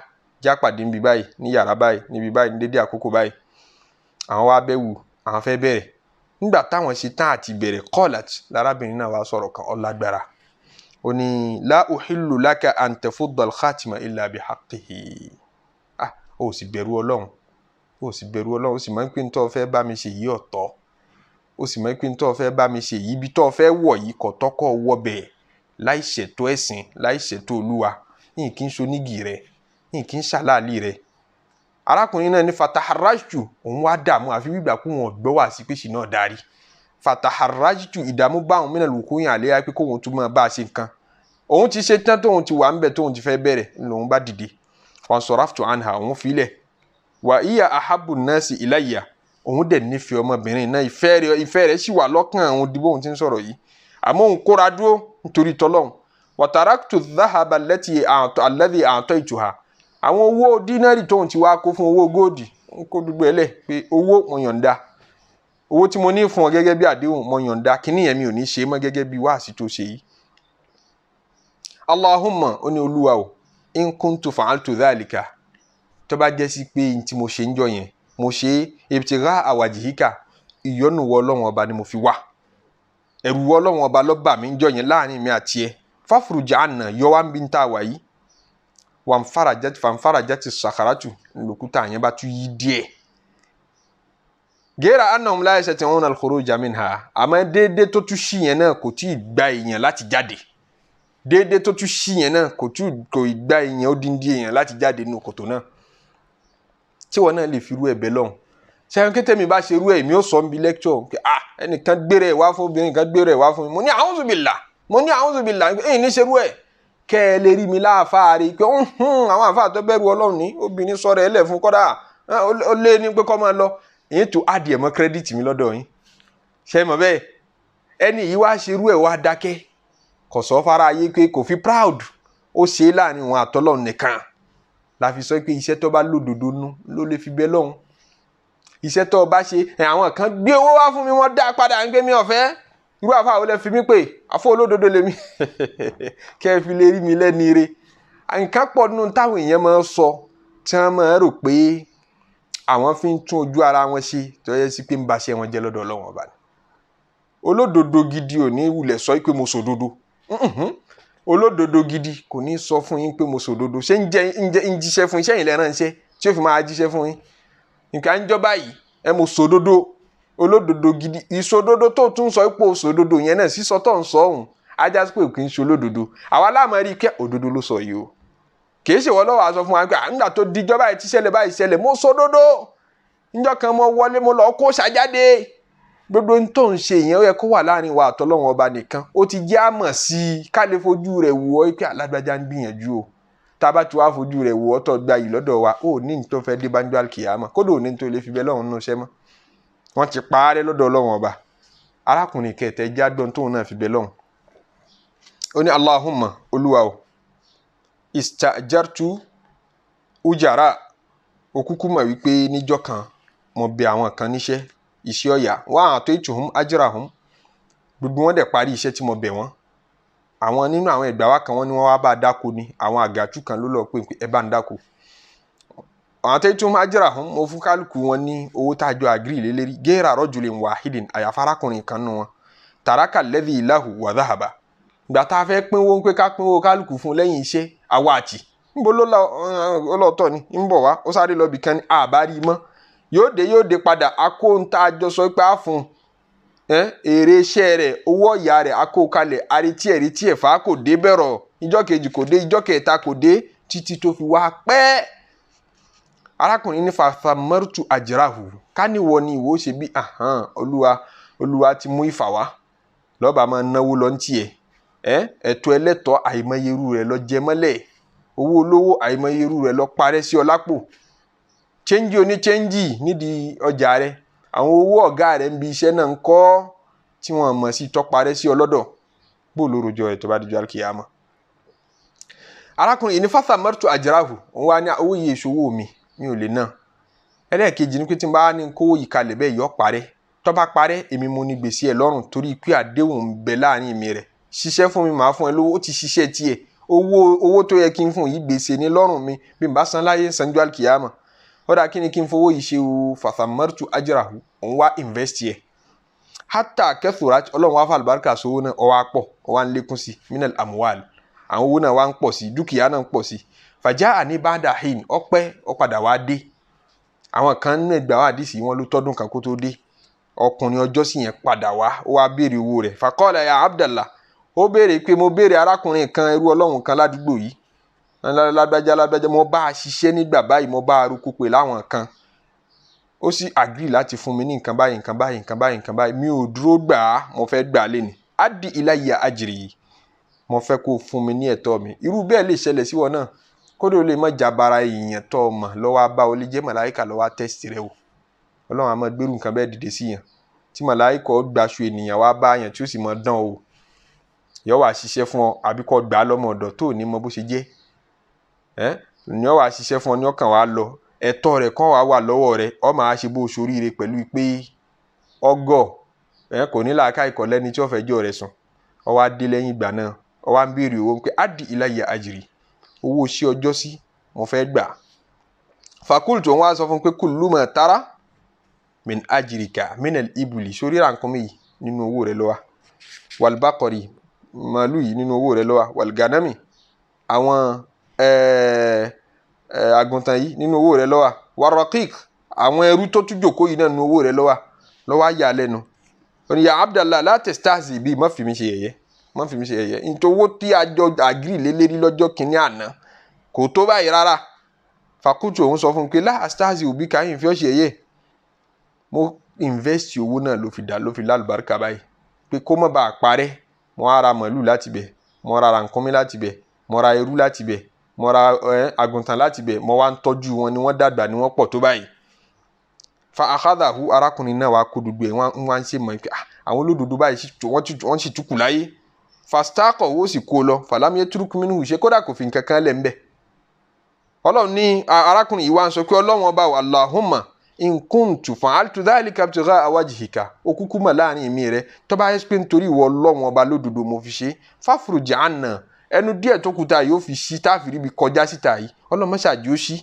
S1: já pàdé níbi báyìí ní yàrá báyìí níbi báyìí ní dédé àkókò báyìí àwọn wá bẹ̀wù àwọn fẹ́ bẹ̀rẹ̀ nígbà táwọn ṣe tán àti bẹ̀rẹ̀ qalat lárábìnrin náà wá sọ̀rọ̀ kan ọlágbára ó ní la uhillu laka an tafudda al-khatima illa bihaqqihi. Ó sì bẹ̀rù Ọlọ́run, ó sì bẹ̀rù Ọlọ́run, ó sì mọ̀ pé n tó fẹ́ bá mi ṣe yìí ọ̀tọ̀, ó sì mọ̀ pé n tó fẹ́ bá mi ṣe yìí bí tó fẹ́ wọ̀ yìí kò tọ́kọ̀ wọ bẹ́ẹ̀ láì ṣètò ẹ̀sìn, láì ṣètò Olúwa, ní kí n so nígi rẹ̀, ní kí n ṣàlàlì rẹ̀. Arákùnrin náà ní fataharajtu, òun wá dààmú àfi gbígbà kó wọn gbọ́ wá sí pé ṣì náà darí. Fataharajtu, ìdààmú bá òun mìíràn lòkó yàn àléyá pé kóun tún máa bá a ṣe nǹkan. Òun ti ṣe tán tóun ti wà ń bẹ̀ tóun ti fẹ́ bẹ̀rẹ̀ lòun bá dìde. Fansaraftu anha, òun filẹ̀. Wa iya ahabbu nasi ilayya, òun dẹ̀ nífẹ̀ẹ́ ọmọbìnrin náà, ìfẹ́ rẹ̀ sì wà lọ́kàn òun dìbò òun ti ń sọ̀rọ̀ yìí. Àmọ́ òun kóra dúró nítorí tọ́lọ́hun. Wa taraktu dhahaba alladhi a'taytuha, àwọn owó dínárì tóun ti wá kó fún owó góòdì ń kó dúgbò ẹlẹ́ pé owó mo yọ̀ǹda, owó tí mo ní fún ọ gẹ́gẹ́ bí àdéhùn mo yọ̀ǹda, kíní yẹn mi ò ní ṣe mọ́ gẹ́gẹ́ bí wáàsí tó ṣe yìí. Allahumma, ó ní Olúwa o, in kuntu fa'altu dhalika, tó bá jẹ́ sí pé n tí mo ṣe ń jọ yẹn mo ṣe ibtigha wajhika, ìyọ́nú wọ Ọlọ́run ọba ni mo fi wá, ẹ̀rù wọ Ọlọ́run ọba ló bà mí ń jọ yẹn láàrin mi àti ẹ. Fafruj anna, yọ wá ń bí ń tà wá yìí. Fanfarajat as-sakharatu, lòkúta yẹn bá tún yí díẹ̀. Ghayra annahum la yastati'una al-khuruja minha, àmọ́ déédéé tó tún ṣí yẹn náà kò tí ì gba èèyàn láti jáde. Déédéé tó tún ṣí yẹn náà kò ì gba èèyàn ó dín dín èèyàn láti jáde nínú kòtò náà. Tí wọn náà lè fi rú ẹ̀bẹ̀ lọ́hùn. Ṣé kété mi bá ṣe rú ẹ̀ mi ó sọ ń bi lecture pé ẹnìkan gbére ẹ̀ wá fún obìnrin kan gbére ẹ̀ wá fún mi. Mo ní a'udhu billah, èyí ní ṣerú ẹ̀. Kẹ́ ẹ lè rí mi láàfáàrí pé àwọn àfáà tó bẹ̀rù Ọlọ́run ní obìnrin sọ̀rọ̀ ẹlẹ̀ fún kọ́dà ó lé ní pé kọ́ máa lọ. Èyí tó adìẹ mọ́ kírẹ́dìtì mi lọ́dọ̀ yín. Ṣé mọ̀ bẹ́ẹ̀? Ẹni yìí wá ṣerú ẹ̀ wá dákẹ́. Kò sọ fara ayé pé kò fi proud. Ó ṣe láàrin wọn àtọ́lọ́run nìkan. La fi sọ pé iṣẹ́ tó bá lódodo nú ló lè fi bẹ́ lọ́hùn. Iṣẹ́ tó bá ṣe àwọn kan gbé owó wá fún mi wọ́n dá padà ń gbé mi ọ̀fẹ́. Irú àfáà wo lẹ fi mí pé àfọ olódodo lèmi. Kẹ́ ẹ fi lè rí mi lẹ́ni ire. Nǹkan pọ̀ nínú táwọn èèyàn máa ń sọ tí wọ́n máa ń rò pé àwọn fi ń tún ojú ara wọn ṣe tó yẹ sí pé ń ba ṣe wọn jẹ́ lọ́dọ̀ Ọlọ́run ọba ni. Olódodo gidi ò ní wulẹ̀ sọ pé mo sòdodo. Olódodo gidi kò ní sọ fún yín pé mo sòdodo. Ṣé ń jíṣẹ́ fún iṣẹ́ yìí lẹ́ràn iṣẹ́ tí ó fi máa jíṣẹ́ fún yín. Nǹkan ń jọ báyìí ẹ mo sòdodo. Olódodo gidi, ìsòdodo tó tún sọ pé òsòdodo yẹn náà sísọ tó ń sọ ọ̀hún ajá sí pé kì í ṣe olódodo. Àwa láàmú rí kẹ́ òdodo ló sọ yìí o. Kì í ṣe wọ́n lọ́wọ́ aṣọ fún wa pé nígbà tó dijọ́ báyìí tí ṣẹlẹ̀ báyìí ṣẹlẹ̀ mo sòdodo. Níjọ́ kan mo wọlé mo lọ kó ṣàjáde. Gbogbo ohun tó ń ṣe yẹn ó yẹ kó wà láàrin wa àtọ́lọ́run ọba nìkan. Ó ti jẹ́ àmọ̀ sí i ká lè fojú rẹ̀ wò ó pé alágbájá ń gbìyànjú o. Tá a bá ti wá fojú rẹ̀ wò ó tó gba yìí lọ́dọ̀ wa ó ní ní tó fẹ́ dé banjo alkiyama kódò ní tó lè fi bẹ́ lọ́run nù ṣẹ́ mọ́. Wọ́n ti parẹ́ lọ́dọ̀ Ọlọ́run ọba. Arákùnrin kẹtẹ jágbọ́n tóun náà fi bẹ́ lọ́hùn. Ó ní Allahumma, Olúwa o, istajartu ujara, òkúkú mọ̀ wípé níjọ́ kan mo bẹ̀ àwọn kan níṣẹ́ iṣẹ́ ọ̀yà wa a'taytuhum ajrahum, gbogbo wọn dẹ̀ parí iṣẹ́ tí mo bẹ̀ wọ́n. Àwọn nínú àwọn ẹgbàá wa kan wọ́n ní wọ́n wá bá dáko ni, àwọn àgàtú kan ló lọ pé ẹ bá ń dáko. A'taytuhum ajrahum, mo fún kálukú wọn ní owó tájọ àgírí lélẹ́rí. Ghayra rajulin wahidin, àyàfà arákùnrin kan nù wọn. Taraka alladhi lahu wa dhahaba. Ìgbà tá a fẹ́ pínwó pé ká pínwó kálukú fún lẹ́yìn iṣẹ́ àwa àti. Níbo ló lọ́tọ̀ ni ń bọ̀ wá ó sáré lọ bìkan ní àbárí mọ́. Yóò dé padà akó ń tá a jọ sọ pé á fún èrè iṣẹ́ rẹ̀ owó ọ̀yà rẹ̀ akó kalẹ̀ aretí ẹ̀ fà kò dé bẹ̀rọ̀ ìjọ́ kejì kò dé ìjọ́ kẹta kò dé títí tó fi wá pẹ́. Arákùnrin ní fathamartu ajrahu, ká níwọ ni ìwọ ṣe bí Olúwa ti mú ìfà wá lọ́ba máa náwó lọ ní tiẹ̀. Ẹ̀tọ́ ẹlẹ́tọ́ àìmọyeru rẹ̀ lọ jẹ mọ́lẹ̀, owó olówó àìmọyeru rẹ̀ lọ parẹ́ sí ọ lápò. Chẹ́ńjì oní chẹ́ńjì nídìí ọjà rẹ̀, àwọn owó ọ̀gá rẹ̀ ń bi iṣẹ́ náà ń kọ́ tí wọ́n mọ̀ sí tọ́ parẹ́ sí ọ lọ́dọ̀. Bó lórúkọ ẹ̀ tó bá dijọ́ alkiyama. Arákùnrin ní fathamartu ajrahu, òun wá ní owó yìí ìṣòwò mi ò lè náà. Ẹlẹ́ẹ̀kejì ní pé tí n bá ní kówó yìí kalẹ̀ bẹ́ẹ̀ yọ parẹ́. Tó bá parẹ́ èmi mo ní gbèsè ẹ̀ lọ́rùn torí pé àdéhùn ń bẹ láàrin mi rẹ̀. Ṣiṣẹ́ fún mi màá fún ẹ lówó, ó ti ṣiṣẹ́ tiẹ̀. Owó tó yẹ kí n fún yìí gbèsè ní lọ́rùn mi bí n bá san láyé sanjọ́ alkiyama. Ó dà kí ni kí n fowó yìí ṣe o fathamartu ajrahu, òun wá invest yẹ. hatta kathurat Ọlọ́run wá fa àlùbáríkà sówó náà ó wá pọ̀ ó wá ń lékún sí minal amwal àwọn owó náà wá ń pọ̀ sí dúkìá náà ń pọ̀ sí faja'ani ba'da hin ọpẹ́ ó padà wá dé àwọn kan nínú ìgbà wá àdìsí wọn ló tọ́dún kan kó tó dé ọkùnrin ọjọ́ sí yẹn padà wá ó wá béèrè owó rẹ̀ faqala ya Abdallah ó béèrè pé mo béèrè arákùnrin kan ẹrú Ọlọ́run kan ládùúgbò yìí lágbájá mo bá a ṣiṣẹ́ nígbà báyìí mo bá a rúkú pé láwọn kan ó sì agree láti fún mi ní nǹkan báyìí mi ò dúró gbà á mo fẹ́ gbà á lẹ́ni addi ilayya ajri mo fẹ́ kó fún mi ní ẹ̀tọ́ mi irú bẹ́ẹ̀ lè ṣẹlẹ̀ sí wọn náà kódò lè má jabara èèyàn tó mọ̀ lọ́wọ́ bá o lè jẹ́ màláìkà lọ́wọ́ tẹ́sítì rẹ o Ọlọ́run á máa gbérù nǹkan bẹ́ẹ̀ dìde sí yàn tí màláìkà ó gbaṣu ènìyàn wá bá yàn tí ó sì mọ̀ dán o yọ wá ṣiṣẹ́ fún ọ àbí kó gbà á lọ́mọ ọ̀dọ̀ tó ní mọ bó ṣe jẹ́ ní ọ wá ṣiṣẹ́ fún ọ ní ọkàn wá lọ ẹ̀tọ́ rẹ̀ kàn wá wà lọ́wọ́ rẹ̀ ọ máa ṣe bó ṣoríire pẹ̀lú pé ọgọ́ kò ní làákà ìkọ̀ lẹ́ni tí ó fẹ́ jọ rẹ̀ sùn ọ wá dé lẹ́yìn ìgbà náà ọ wá ń béèrè owó pé addi ilayya ajri owó sí ọjọ́ sí mo fẹ́ gbà fakultu wọn wá sọ fún pé kullu ma tara min ajrika min al-ibli sórí rànkúnmí yìí nínú owó rẹ̀ ló wà wal baqari màálù yìí nínú owó rẹ̀ ló wà wal ganami àwọn àgùntàn yìí nínú owó rẹ̀ ló wà waraqiq àwọn ẹrú tó tún jókòó yìí náà nínú owó rẹ̀ ló wà yà lẹ́nu ó ní ya Abdallah la tastahzi bí má fi mi ṣe yẹ̀yẹ́ nítorí owó tí a jọ àgírí lélẹ́rí lọ́jọ́ kìíní àná kò tó báyìí rárá fakultu òun sọ fún un pé la astahzi òbí káyìn fi ọ́ ṣe yẹ̀yẹ́ mo invest owó náà ló fi lálùbáríkà báyìí pé kó má bàa parẹ́ mo ra màálù láti bẹ̀ mo ra rànkúnmí láti bẹ̀ mo ra ẹrú láti bẹ̀ mo ra àgùntàn láti bẹ̀ mo wá ń tọ́jú wọn ni wọ́n dàgbà ni wọ́n pọ̀ tó báyìí fa akhadahu arákùnrin náà wá kó dùgbò ẹ̀ wọ́n wá ń ṣe mọ̀ pé àwọn olódodo báyìí wọ́n sì túkù láyé fastakọ̀ owó sì kó lọ falam yatruk minhu ṣe kódà kò fi nǹkan kan lẹ̀ ń bẹ̀ Ọlọ́run ní arákùnrin yìí wá ń sọ pé Ọlọ́run ọba wa Allahumma in kuntu fa'altu dhalika ibtigha'a wajhika òkúkú mọ̀ láàrin mi rẹ̀ tó bá yẹ pé nítorí ìwọ Ọlọ́run ọba lódodo mo fi ṣe fafruj 'anna ẹnu díẹ̀ tó kù tá yóò fi ṣí táfìrí bí kọjá síta yìí Ọlọ́run ṣáàjì ó ṣí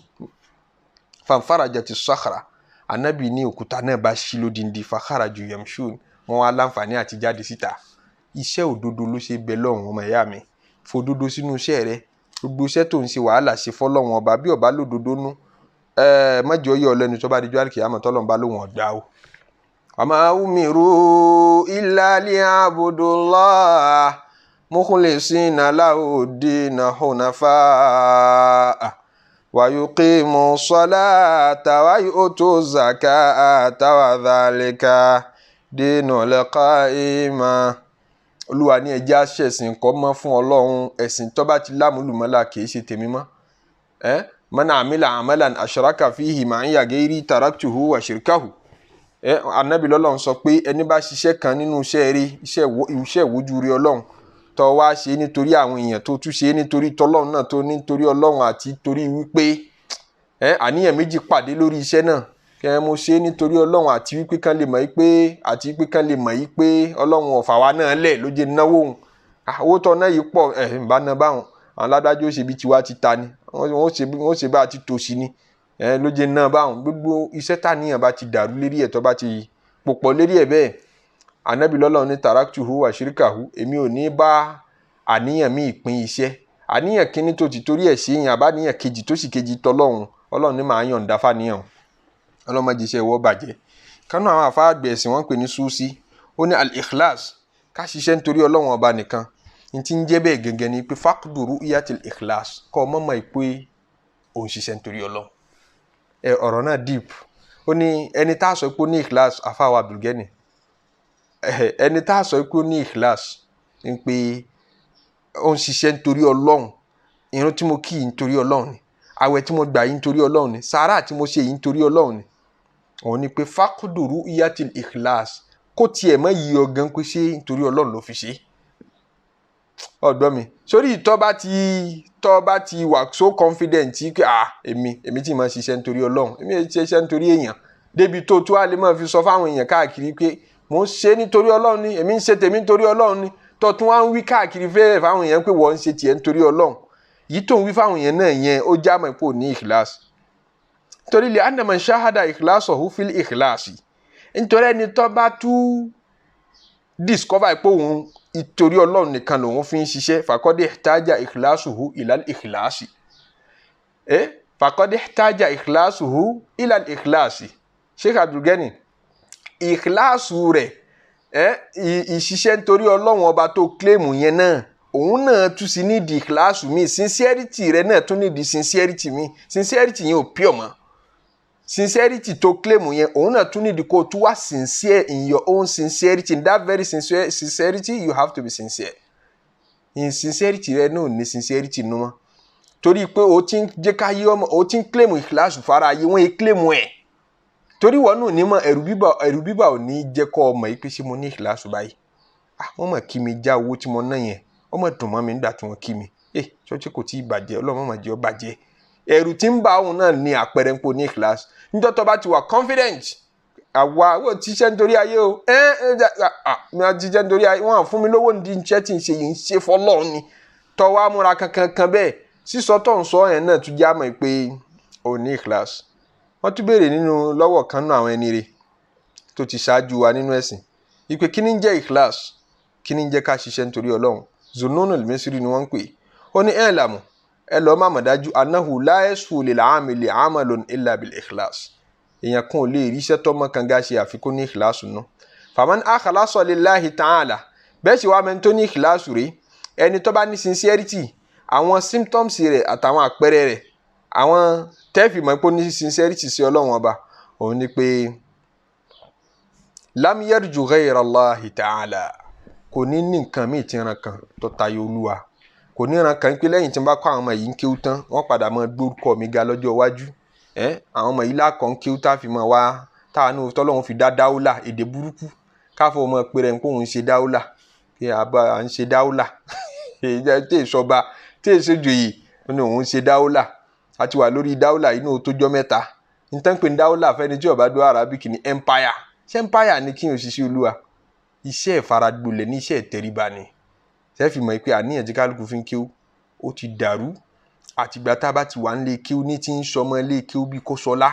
S1: fanfarajati sakhra Ànábì ní òkúta náà bá ṣí lódindi fakharaju yamshun wọn wá láǹfààní àti jáde síta iṣẹ́ òdodo ló ṣe bẹ lọ́run ọmọ ìyá mi fòdodo sínú iṣẹ́ rẹ gbogbo iṣẹ́ tó ń ṣe wàhálà ṣe fọ́lọ́run ọba bí ọba lódodo nú mọ́jọ́ yọ lẹ́nu tó bá di jọ́ àlùkìyámà tọ́lọ́run bá lóhùn ọ̀gbá o. Wama umiru illa liya'budullah mukhlisina lahu-d-dina hunafa wa yuqimu salata wa yu'tu zakata wa dhalika dinul qa'ima. Olúwa ní ẹjẹ́ àṣẹ̀sìn kọ́ mọ́ fún Ọlọ́run ẹ̀sìn tó bá ti lámúlùmọ́lá kìí ṣe tèmi mọ́ man amila amalan ashraka fihi ma'iya ghairi taraktuhu wa shirkahu. Ànábì lọ́lọ́run sọ pé ẹni bá ṣiṣẹ́ kan nínú iṣẹ́ rí iṣẹ́ ìwújú rí Ọlọ́run tó wá ṣe nítorí àwọn èèyàn tó tún ṣe nítorí tọ́lọ́run náà tó nítorí Ọlọ́run àti torí wípé àníyàn méjì pàdé lórí iṣẹ́ náà mo ṣe nítorí Ọlọ́run àti wípé kán lè mọ̀ yí pé Ọlọ́run ọ̀fà wa náà lẹ̀ ló jẹ́ náwó òun owó tó náà yìí pọ̀ ń bá ná báwọn àwọn aládájọ́ ó ṣe bí tiwa ti ta ni wọ́n ṣe bá ti tòṣì ni ló jẹ́ náà báwọn gbogbo iṣẹ́ tàníyàn bá ti dàrú lérí ẹ̀ tó bá ti pòpọ̀ lérí ẹ̀ bẹ́ẹ̀ Ànábì lọ́lọ́run ní taraktuhu wa shirkahu èmi ò ní bá àníyàn mi ìpín iṣẹ́ àníyàn kíní tó ti torí ẹ̀ ṣe yàn àbáníyàn kejì tó sì kejì tọ́lọ́run Ọlọ́run ní màá yọ̀ǹda fàníyàn ọlọ́mọdé iṣẹ́ ìwọ́ bàjẹ́ kánú àwọn àfáàgbẹ̀ ẹ̀sìn wọ́n pè ní Susi ó ní al-ikhlas ká ṣiṣẹ́ nítorí Ọlọ́run ọba nìkan ní ti ń jẹ́ bẹ́ẹ̀ gẹ́gẹ́ ni pé faqdu ru'yatil ikhlas kọ́ mọ́mọ́ ìpè òun ṣiṣẹ́ nítorí Ọlọ́run ọ̀rọ̀ náà deep ó ní ẹni tá a sọ pé ó ní ikhlas àfáwà Abdulgani ẹni tá a sọ pé ó ní ikhlas ń pé òun ṣiṣẹ́ nítorí Ọlọ́run ìrun tí mo kí yìí nítorí Ọlọ́run ni àwẹ̀ tí mo gbà yìí nítorí Ọlọ́run ni sàárà tí mo ṣe yìí nítorí Ọlọ́run ni òun ni pé faqdu ru'yatil ikhlas kó tiẹ̀ mọ́ yí ọgán pé ṣé nítorí Ọlọ́run ló fi ṣe ọ̀dọ́ mi sórí tọ́ bá ti wà so confident pé èmi tí mo ṣiṣẹ́ nítorí Ọlọ́run èmi ṣiṣẹ́ nítorí èèyàn débi tó a lè máa fi sọ fáwọn èèyàn káàkiri pé mo ń ṣe nítorí Ọlọ́run ni èmi ń ṣe tèmi nítorí Ọlọ́run ni tó tún wá ń wí káàkiri fẹ́rẹ̀ fáwọn èèyàn pé wọ́n ń ṣe tiẹ̀ nítorí Ọlọ́run yìí tó ń wí fáwọn èèyàn náà yẹn ó já mọ́ ipò ní ikhlas torí lè anna man shahada ikhlasahu fil ikhlasi nítorí ẹni tó bá tú discover pé òun ìtorí Ọlọ́run nìkan lòun fi ń ṣiṣẹ́ faqad ihtaja ikhlasuhu ilal ikhlasi faqad ihtaja ikhlasuhu ilal ikhlasi. Sheikh Abdul Gani ikhlasu rẹ̀ ìṣiṣẹ́ nítorí Ọlọ́run ọba tó claim yẹn náà òun náà tún sí ní di ikhlasu mi sincerity rẹ̀ náà tún ní di sincerity mi sincerity yẹn ò pure mọ́ sincerity tó claim yẹn òun náà tún ní di kó tún wá sincere in your own sincerity in that very sincerity you have to be sincere in sincerity rẹ̀ náà ní sincerity nù mọ́ torí pé o ti ń jẹ́ ká yí ọmọ o ti ń claim ikhlasu fara ayé wọ́n yẹ claim ẹ̀ torí wọ́n náà ní mọ̀ ẹ̀rù bíbà ò ní jẹ́ kọ́ ọmọ yìí pé ṣé mo ní ikhlasu báyìí wọ́n mọ̀ kí mi já owó tí mo ná yẹn ọmọ dùn mọ́ mi nígbà tí wọ́n kí mi ṣọ́ọ́ṣì kò tí ì bàjẹ́ Ọlọ́run má jẹ́ ó bàjẹ́ ẹ̀rù tí ń bá òun náà ní àpẹẹrẹ ń pò ní ikhlasu níjọ́ tó bá ti wà confident àwa wọ́n ti ṣe nítorí ayé o mi ti ṣe nítorí ayé wọ́n fún mi lówó ní iṣẹ́ tí ń ṣe yìí ń ṣe fọlọ́ọ̀ ni tọ́ wa múra kankan bẹ́ẹ̀ sísọ tó ń sọ yẹn náà tún já mọ̀ pé ò ní ikhlasu. Wọ́n tún béèrè nínú lọ́wọ́ kan náà àwọn ẹni rẹ̀ tó ti ṣáájú wa nínú ẹ̀sìn ìpè kí ni ń jẹ́ ikhlasu kí ni ń jẹ́ ká ṣiṣẹ́ nítorí Ọlọ́run Zunnun al-Misri ni wọ́n ń pè ó ní ẹ̀ẹ́làmù ẹ lọ́ọ́ má mọ̀ dájú annahu la yasfu lil amili amalun illa bil ikhlas èèyàn kan ò lè rí iṣẹ́ tọ́mọ kan gá ṣe àfikún ní ikhlasu nù faman akhlasa lillahi ta'ala bẹ́ẹ̀ sì wá mẹ́ni tó ní ikhlasu rí ẹni tó bá ní sincerity àwọn symptoms rẹ̀ àtàwọn àpẹẹrẹ rẹ̀ àwọn tẹ́ẹ̀fì mọ̀ pé ó ní sincerity sí Ọlọ́run ọba òun ni pé lam yarju ghayra Allahi ta'ala kò ní nǹkan míì tí ran kan tó tayọ Olúwa kò ní ran kan pé lẹ́yìn tí n bá kọ́ àwọn ọmọ yìí ń kéwú tán wọ́n padà mọ́ gbórúkọ mi ga lọ́jọ́ iwájú àwọn ọmọ yìí lákọ̀ ń kéwú tá fi mọ́ wá táwọn ní tọ́lọ́run fi dá dáúlà èdè burúkú káfọ́ ọmọ pé rẹ̀ ń kóhun ṣe dáúlà kí à ń ṣe dáúlà tí ìṣọba tí ìṣèjòyè ní òun ṣe dáúlà àti wà lórí dáúlà inú tó jọ mẹ́ta nítorí pé dáúlà fẹ́ni tí ó bá dó Arabic ní empire ṣé empire ni kí n òṣìṣẹ́ Olúwa iṣẹ́ ìfaradulẹ̀ ní iṣẹ́ ìtẹríba ni sẹ́fì mọ̀ pé àníyàn tí kálukú fi ń kéwú ó ti dàrú àtìgbà tá a bá ti wà ń lé kéwú ní tí ń sọmọ lé kéwú bí kò sọlá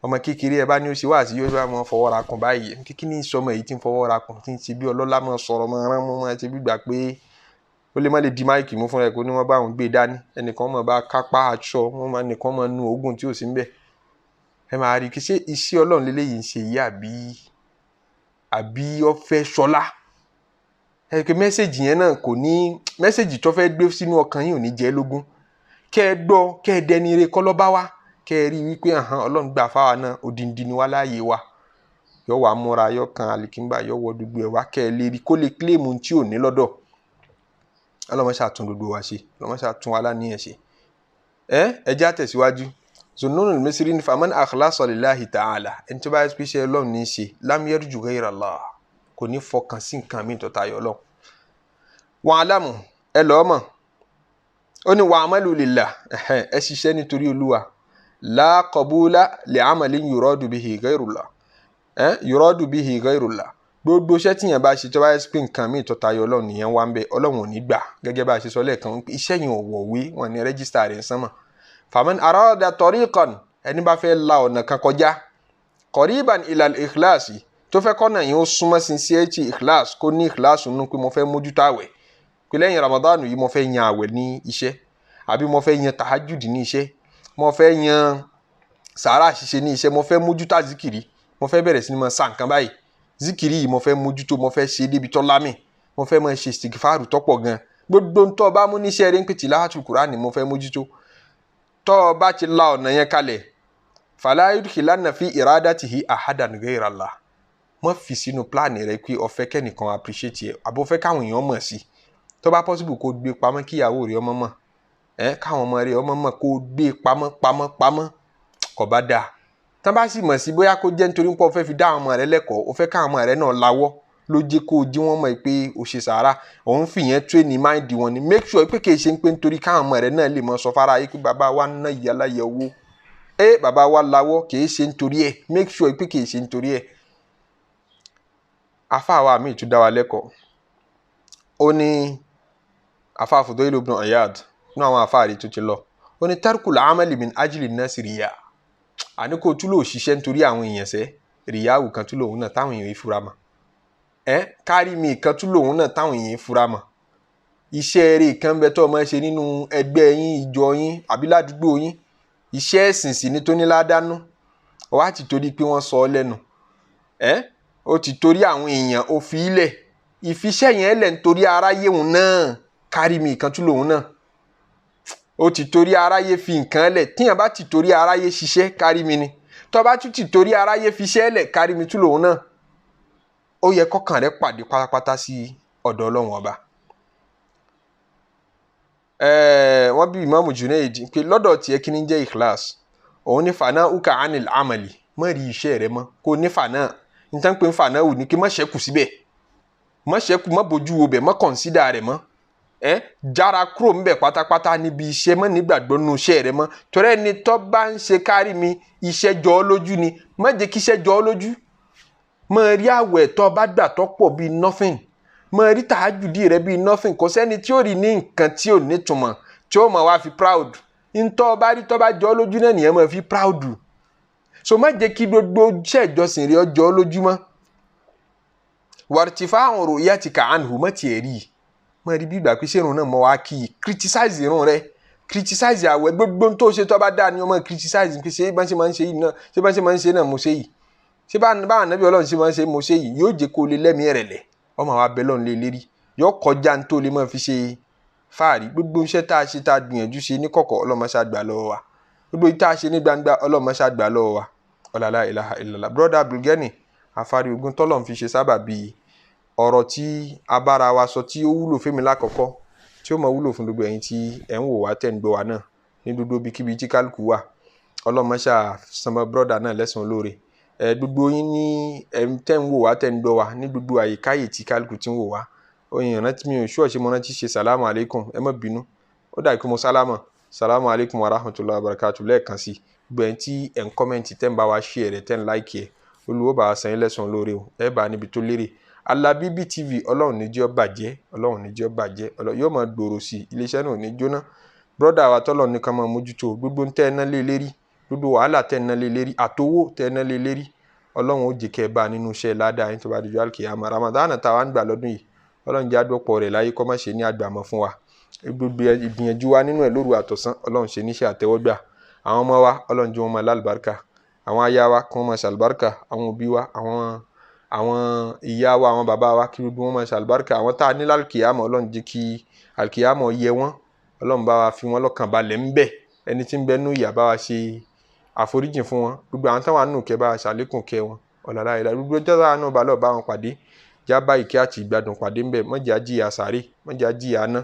S1: ọmọ kékeré ẹ bá ní ó ṣe wá sí yóò bá mọ fọwọ́ ra kùn báyìí kíkí ní sọmọ yìí tí ń fọwọ́ ra kùn tí ń ṣe bí ọlọ́lá mọ sọ̀rọ̀ mọ rán mọ́ ṣe bí gbà pé ó lè má lè di máìkì mú fún ẹ kó ní wọ́n bá òun gbé dání ẹnìkan mọ̀ bá kápá aṣọ wọn máa nìkan mọ̀ nu oògùn tí ò sí ń bẹ̀ ẹ máa rí kí ṣe iṣẹ́ Ọlọ́run lélẹ́yìí ń ṣe yìí àbí ó fẹ́ ṣọlá ẹ pé mẹ́sẹ̀gì yẹn náà kò ní mẹ́sẹ̀gì tó fẹ́ gbé sínú ọkàn yìí ò ní jẹ́ lógún kẹ́ ẹ gbọ́ kẹ́ ẹ dẹni ire kọ́ lọ́ba wa kẹ́ ẹ rí wípé Ọlọ́run gbà fáwa náà òdìndín ni wá láàyè wa yọ wà múra yọ kan àlìkínbà yọ wọ gbogbo ẹ̀ wá kẹ́ ẹ lè rí kó lè kílèmù tí ò ní lọ́dọ̀ Ọlọ́run ṣàtún gbogbo wa ṣe Ọlọ́run ṣàtún wa láníyàn ṣe ẹ jẹ́ àtẹ̀síwájú Zunnun al-Misri ní faman akhlasa lillahi ta'ala ẹni tó bá yẹ pèsè Ọlọ́run ní í ṣe lam yarju ghayra Allah kò ní fọkàn sí nǹkan mi tó tayọ Ọlọ́run wa'lamu ẹ lọ́ọ́ mọ̀ ó ní wa'malu lillah ẹ ṣiṣẹ́ nítorí Olúwa la qabula li'amalin yuradu bihi ghayrullah yuradu bihi ghayrullah gbogbo iṣẹ́ tíyẹn bá ṣe tó bá yẹ pé nǹkan mi tó tayọ Ọlọ́run nìyẹn wá ń bẹ Ọlọ́run ò ní gbà gẹ́gẹ́ bá a ṣe sọ lẹ́ẹ̀kan iṣẹ́ yẹn ò wọ̀wé wọn ní rẹ́gísítà rẹ̀ ń sánmọ̀ faman arada tariqan ẹni bá fẹ́ la ọ̀nà kan kọjá qariban ilal ikhlasi tó fẹ́ kọ́nà yìí ó súnmọ́ sincerity ikhlas kó ní ikhlas nínú pé mo fẹ́ mójútó àwẹ̀ pé lẹ́yìn Ramadan yìí mo fẹ́ yan àwẹ̀ ní iṣẹ́ àbí mo fẹ́ yan tahajjud ní iṣẹ́ mo fẹ́ yan sàárà ṣíṣe ní iṣẹ́ mo fẹ́ mójútó zikiri mo fẹ́ bẹ̀rẹ̀ sí ní máa sa nǹkan báyìí zikiri yìí mo fẹ́ mójútó mo fẹ́ ṣe débi tó lámì mo fẹ́ máa ṣe istighfaru tọ́pọ̀ gan gbogbo ń tọ́ bá mú níṣẹ́ rẹ̀ ń pè tilawatul Qur'ani mo fẹ́ mójútó tọ́ bá ti la ọ̀nà yẹn kalẹ̀ fala yudkhilanna fi iradatihi ahadan ghayra Allah mọ́ fi sínú pláàni rẹ̀ pé ó fẹ́ kẹ́nìkan appreciate ẹ̀ àbó fẹ́ káwọn èèyàn mọ̀ sí tó bá possible kó gbé pamọ́ kíyàwó rẹ̀ ọmọ mọ̀ káwọn ọmọ rẹ̀ ọmọ mọ̀ kó gbé pamọ́ kò bá dáa tán bá sì mọ̀ sí bóyá kó jẹ́ nítorí pé ó fẹ́ fi dá àwọn ọmọ rẹ̀ lẹ́kọ̀ọ́ ó fẹ́ káwọn ọmọ rẹ̀ náà lawọ́ ló jẹ́ kó jí wọ́n mọ̀ pé ó ṣe sàárà òun fìyẹn train ní mind wọn ni make sure pé kì í ṣe pé nítorí káwọn ọmọ rẹ̀ náà lè mọ sọ fara yìí pé bàbá wa ná ìyálà yẹ owó bàbá wa lawọ́ kì í ṣe nítorí ẹ̀ make sure pé kì í ṣe nítorí ẹ̀ afa wa mi tún dá wa lẹ́kọ̀ọ́ ó ní afa Fudayl ibn Iyad nínú àwọn afa rẹ̀ tó ti lọ ó ní tarkul amali min ajli nasi riya àní kò tún lò ṣiṣẹ́ nítorí àwọn èèyàn sẹ́ ríyáwù kan tún lòun náà táwọn èèyàn ìfura mọ́ kárí mi kan tún lòun náà táwọn èèyàn fura mọ́ iṣẹ́ eré kan bẹ tó máa ṣe nínú ẹgbẹ́ yín ìjọ yín àbí ládùúgbò yín iṣẹ́ ẹ̀sìn sì ni tó ní ládánú wá ti torí pé wọ́n sọ ọ́ lẹ́nu ó ti torí àwọn èèyàn ó fi ilẹ̀ ìfiṣẹ́ yẹn lẹ̀ nítorí aráyé òun náà kárí mi kan tún lòun náà ó ti torí aráyé fi nǹkan lẹ̀ tíyàn bá ti torí aráyé ṣiṣẹ́ kárí mi ni tó bá tún ti torí aráyé fiṣẹ́ lẹ̀ kárí mi tún lòun náà ó yẹ kọ́kàn rẹ̀ pàdé pátápátá sí ọ̀dọ̀ Ọlọ́run ọba. wọ́n bí Imamu Junaid pé lọ́dọ̀ tiẹ̀ kí ni jẹ́ ikhlas òun ní fana uka anil amali má rí iṣẹ́ rẹ mọ́ kó ní fana nítorí pé fana wù ní kí má ṣẹ́kù síbẹ̀ má ṣẹ́kù má bójú wo bẹ̀ má kọ̀nsídà rẹ̀ mọ́ jára kúrò ń bẹ̀ pátápátá níbi iṣẹ́ mọ́ nígbàgbọ́ nínú iṣẹ́ rẹ mọ́ torí ẹni tó bá ń ṣe kárí mi iṣẹ́ jọ ọ́ lójú ni má jẹ́ kí iṣẹ́ jọ ọ́ lójú má rí àwẹ̀ tó bá gbà tó pọ̀ bíi nothing má rí tàájùdí rẹ bíi nothing kò sẹ́ni tí ó rí ní nǹkan tí ò nítumọ̀ tí ó máa wá fi proud ntọ́ bá rí tó bá jọ ọ́ lójú náà nìyẹn máa fi proud so má jẹ́ kí gbogbo iṣẹ́ ìjọsìn rẹ jọ ọ́ lójú mọ́ wàrtífà àwọn òrò ìyá ti kà á nù má tiẹ̀ rí i má rí bí ìgbà pé ṣé irun náà mọ wá kí i criticize irun rẹ criticize àwẹ̀ gbogbo tó ṣe tó bá dáa ni ọmọ criticize pé ṣé bá ṣe máa ń ṣe yìí náà ṣé bá ṣe máa ń ṣe náà mo ṣe yìí ṣé báwọn ànábì Ọlọ́run ṣe máa ń ṣe mo ṣe yìí yóò jẹ́ kó lè lẹ́mìí rẹ̀ lẹ̀ ọmọ àwọn abẹ́ lọ́run lè lérí yóò kọjá ní tó lè máa fi ṣe fáàrí gbogbo iṣẹ́ tá a ṣe tá a gbìyànjú ṣe ní kọ̀kọ̀ Ọlọ́run máa ṣàgbà lọ́wọ́ wa gbogbo tá a ṣe ní gbangba Ọlọ́run máa ṣàgbà lọ́wọ́ wa ọ̀làlá ilaha illallah brother Abdulgani afárí ogun tọ́lọ́run fi ṣe sábà bíi ọ̀rọ̀ tí abára wa sọ tí ó wúlò fẹ́mi lákọ̀ọ́kọ́ tí ó máa wúlò fún gbogbo ẹ̀yin tí ẹ̀ ń wò wá tẹ̀ ń gbọ́ wa náà ní gbogbo ibikíbi tí kálukú wà Ọlọ́run máa ṣàsanmọ́ brother náà lẹ́san olóore gbogbo yín ní tẹ́ ń wò wá tẹ́ ń gbọ́ wa ní gbogbo àyíkáyè tí kálukú ti ń wò wá oyin rántí mi ò ṣọ́ọ̀ṣì mo rántí ṣe salamu alaikum ẹ má bínú ó dà kí mo sálámà salamu alaikum wa rahmatullahi wa barakatuh lẹ́ẹ̀kan sí gbogbo ẹ̀yin tí ẹ̀ ń kọ́mẹ̀ntì tẹ́ ń bá wa share rẹ̀ tẹ́ ń like ẹ̀ Olúwa bá wa san yín lẹ́san olóore o ẹ bá níbi tó lérè Alabibi TV Ọlọ́run ní jẹ́ ó bàjẹ́ Ọlọ́run ní jẹ́ ó bàjẹ́ yóò máa gbòòrò sí iléeṣẹ́ náà ní jóná brọ́dà wa tọ́lọ̀ ní ká máa mójútó gbogbo ń tẹ́ ẹ ná lé lérí gbogbo wàhálà tẹ́ ẹ ná lé lérí àtowó tẹ́ ẹ ná lé lérí Ọlọ́run ó jẹ́ kẹ́ ẹ bá nínú iṣẹ́ ládàá yín tó bá dojú àlùkìyámà Ramadan táwa ń gbà lọ́dún yìí Ọlọ́run jẹ́ àdọ́pọ̀ rẹ̀ láyé kó má ṣe ní àgbàmọ́ fún wa gbogbo ìgbìyànjú wa nínú ẹ̀ lóru àtọ̀sán Ọlọ́run ṣe níṣẹ́ àtẹ́wọ́gbà àwọn ọmọ wa Ọlọ́run jẹ́ wọn máa lálùbáríkà àwọn aya wa kí wọ́n máa ṣàlùbáríkà àwọn òbí wa àwọn ìyá wa àwọn bàbá wa kí gbogbo wọn máa ṣàlùbáríkà àwọn tá a ní lálùkìyámà Ọlọ́run jẹ́ kí àlùkìyámà yẹ wọ́n Ọlọ́run bá wa fi wọ́n lọ́kàn balẹ̀ ń bẹ̀ ẹni tí ń bẹ nú ìyà bá wa ṣe àforíjìn fún wọn gbogbo àwọn táwọn àánú kẹ́ bá wa ṣàlékún kẹ́ wọn ọ̀làlá ìlà gbogbo ọjọ́ táwọn àánú bá lọ́ọ̀ bá wọn pàdé jábá ìkẹ́ àti ìgbádùn pàdé ń bẹ̀ mọ́jà jíyà sàárè mọ́jà jíyà ná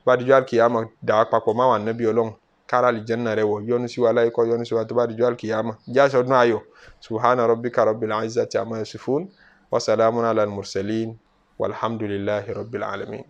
S1: bá dijọ́ àlùkìyámà dà á papọ̀ máwọn ànábì Ọlọ́run kára lè jẹ́nà rẹ̀ wọ̀ yọ́nú sí wa láyé kọ́ yọ́nú sí wa tó bá dijọ́ àlùkìyámà jáṣọdún ayọ̀ subhana rabbika rabbil izzati amma yasifun wa salamun ala al-mursalin walhamdulillahi rabbil alamin.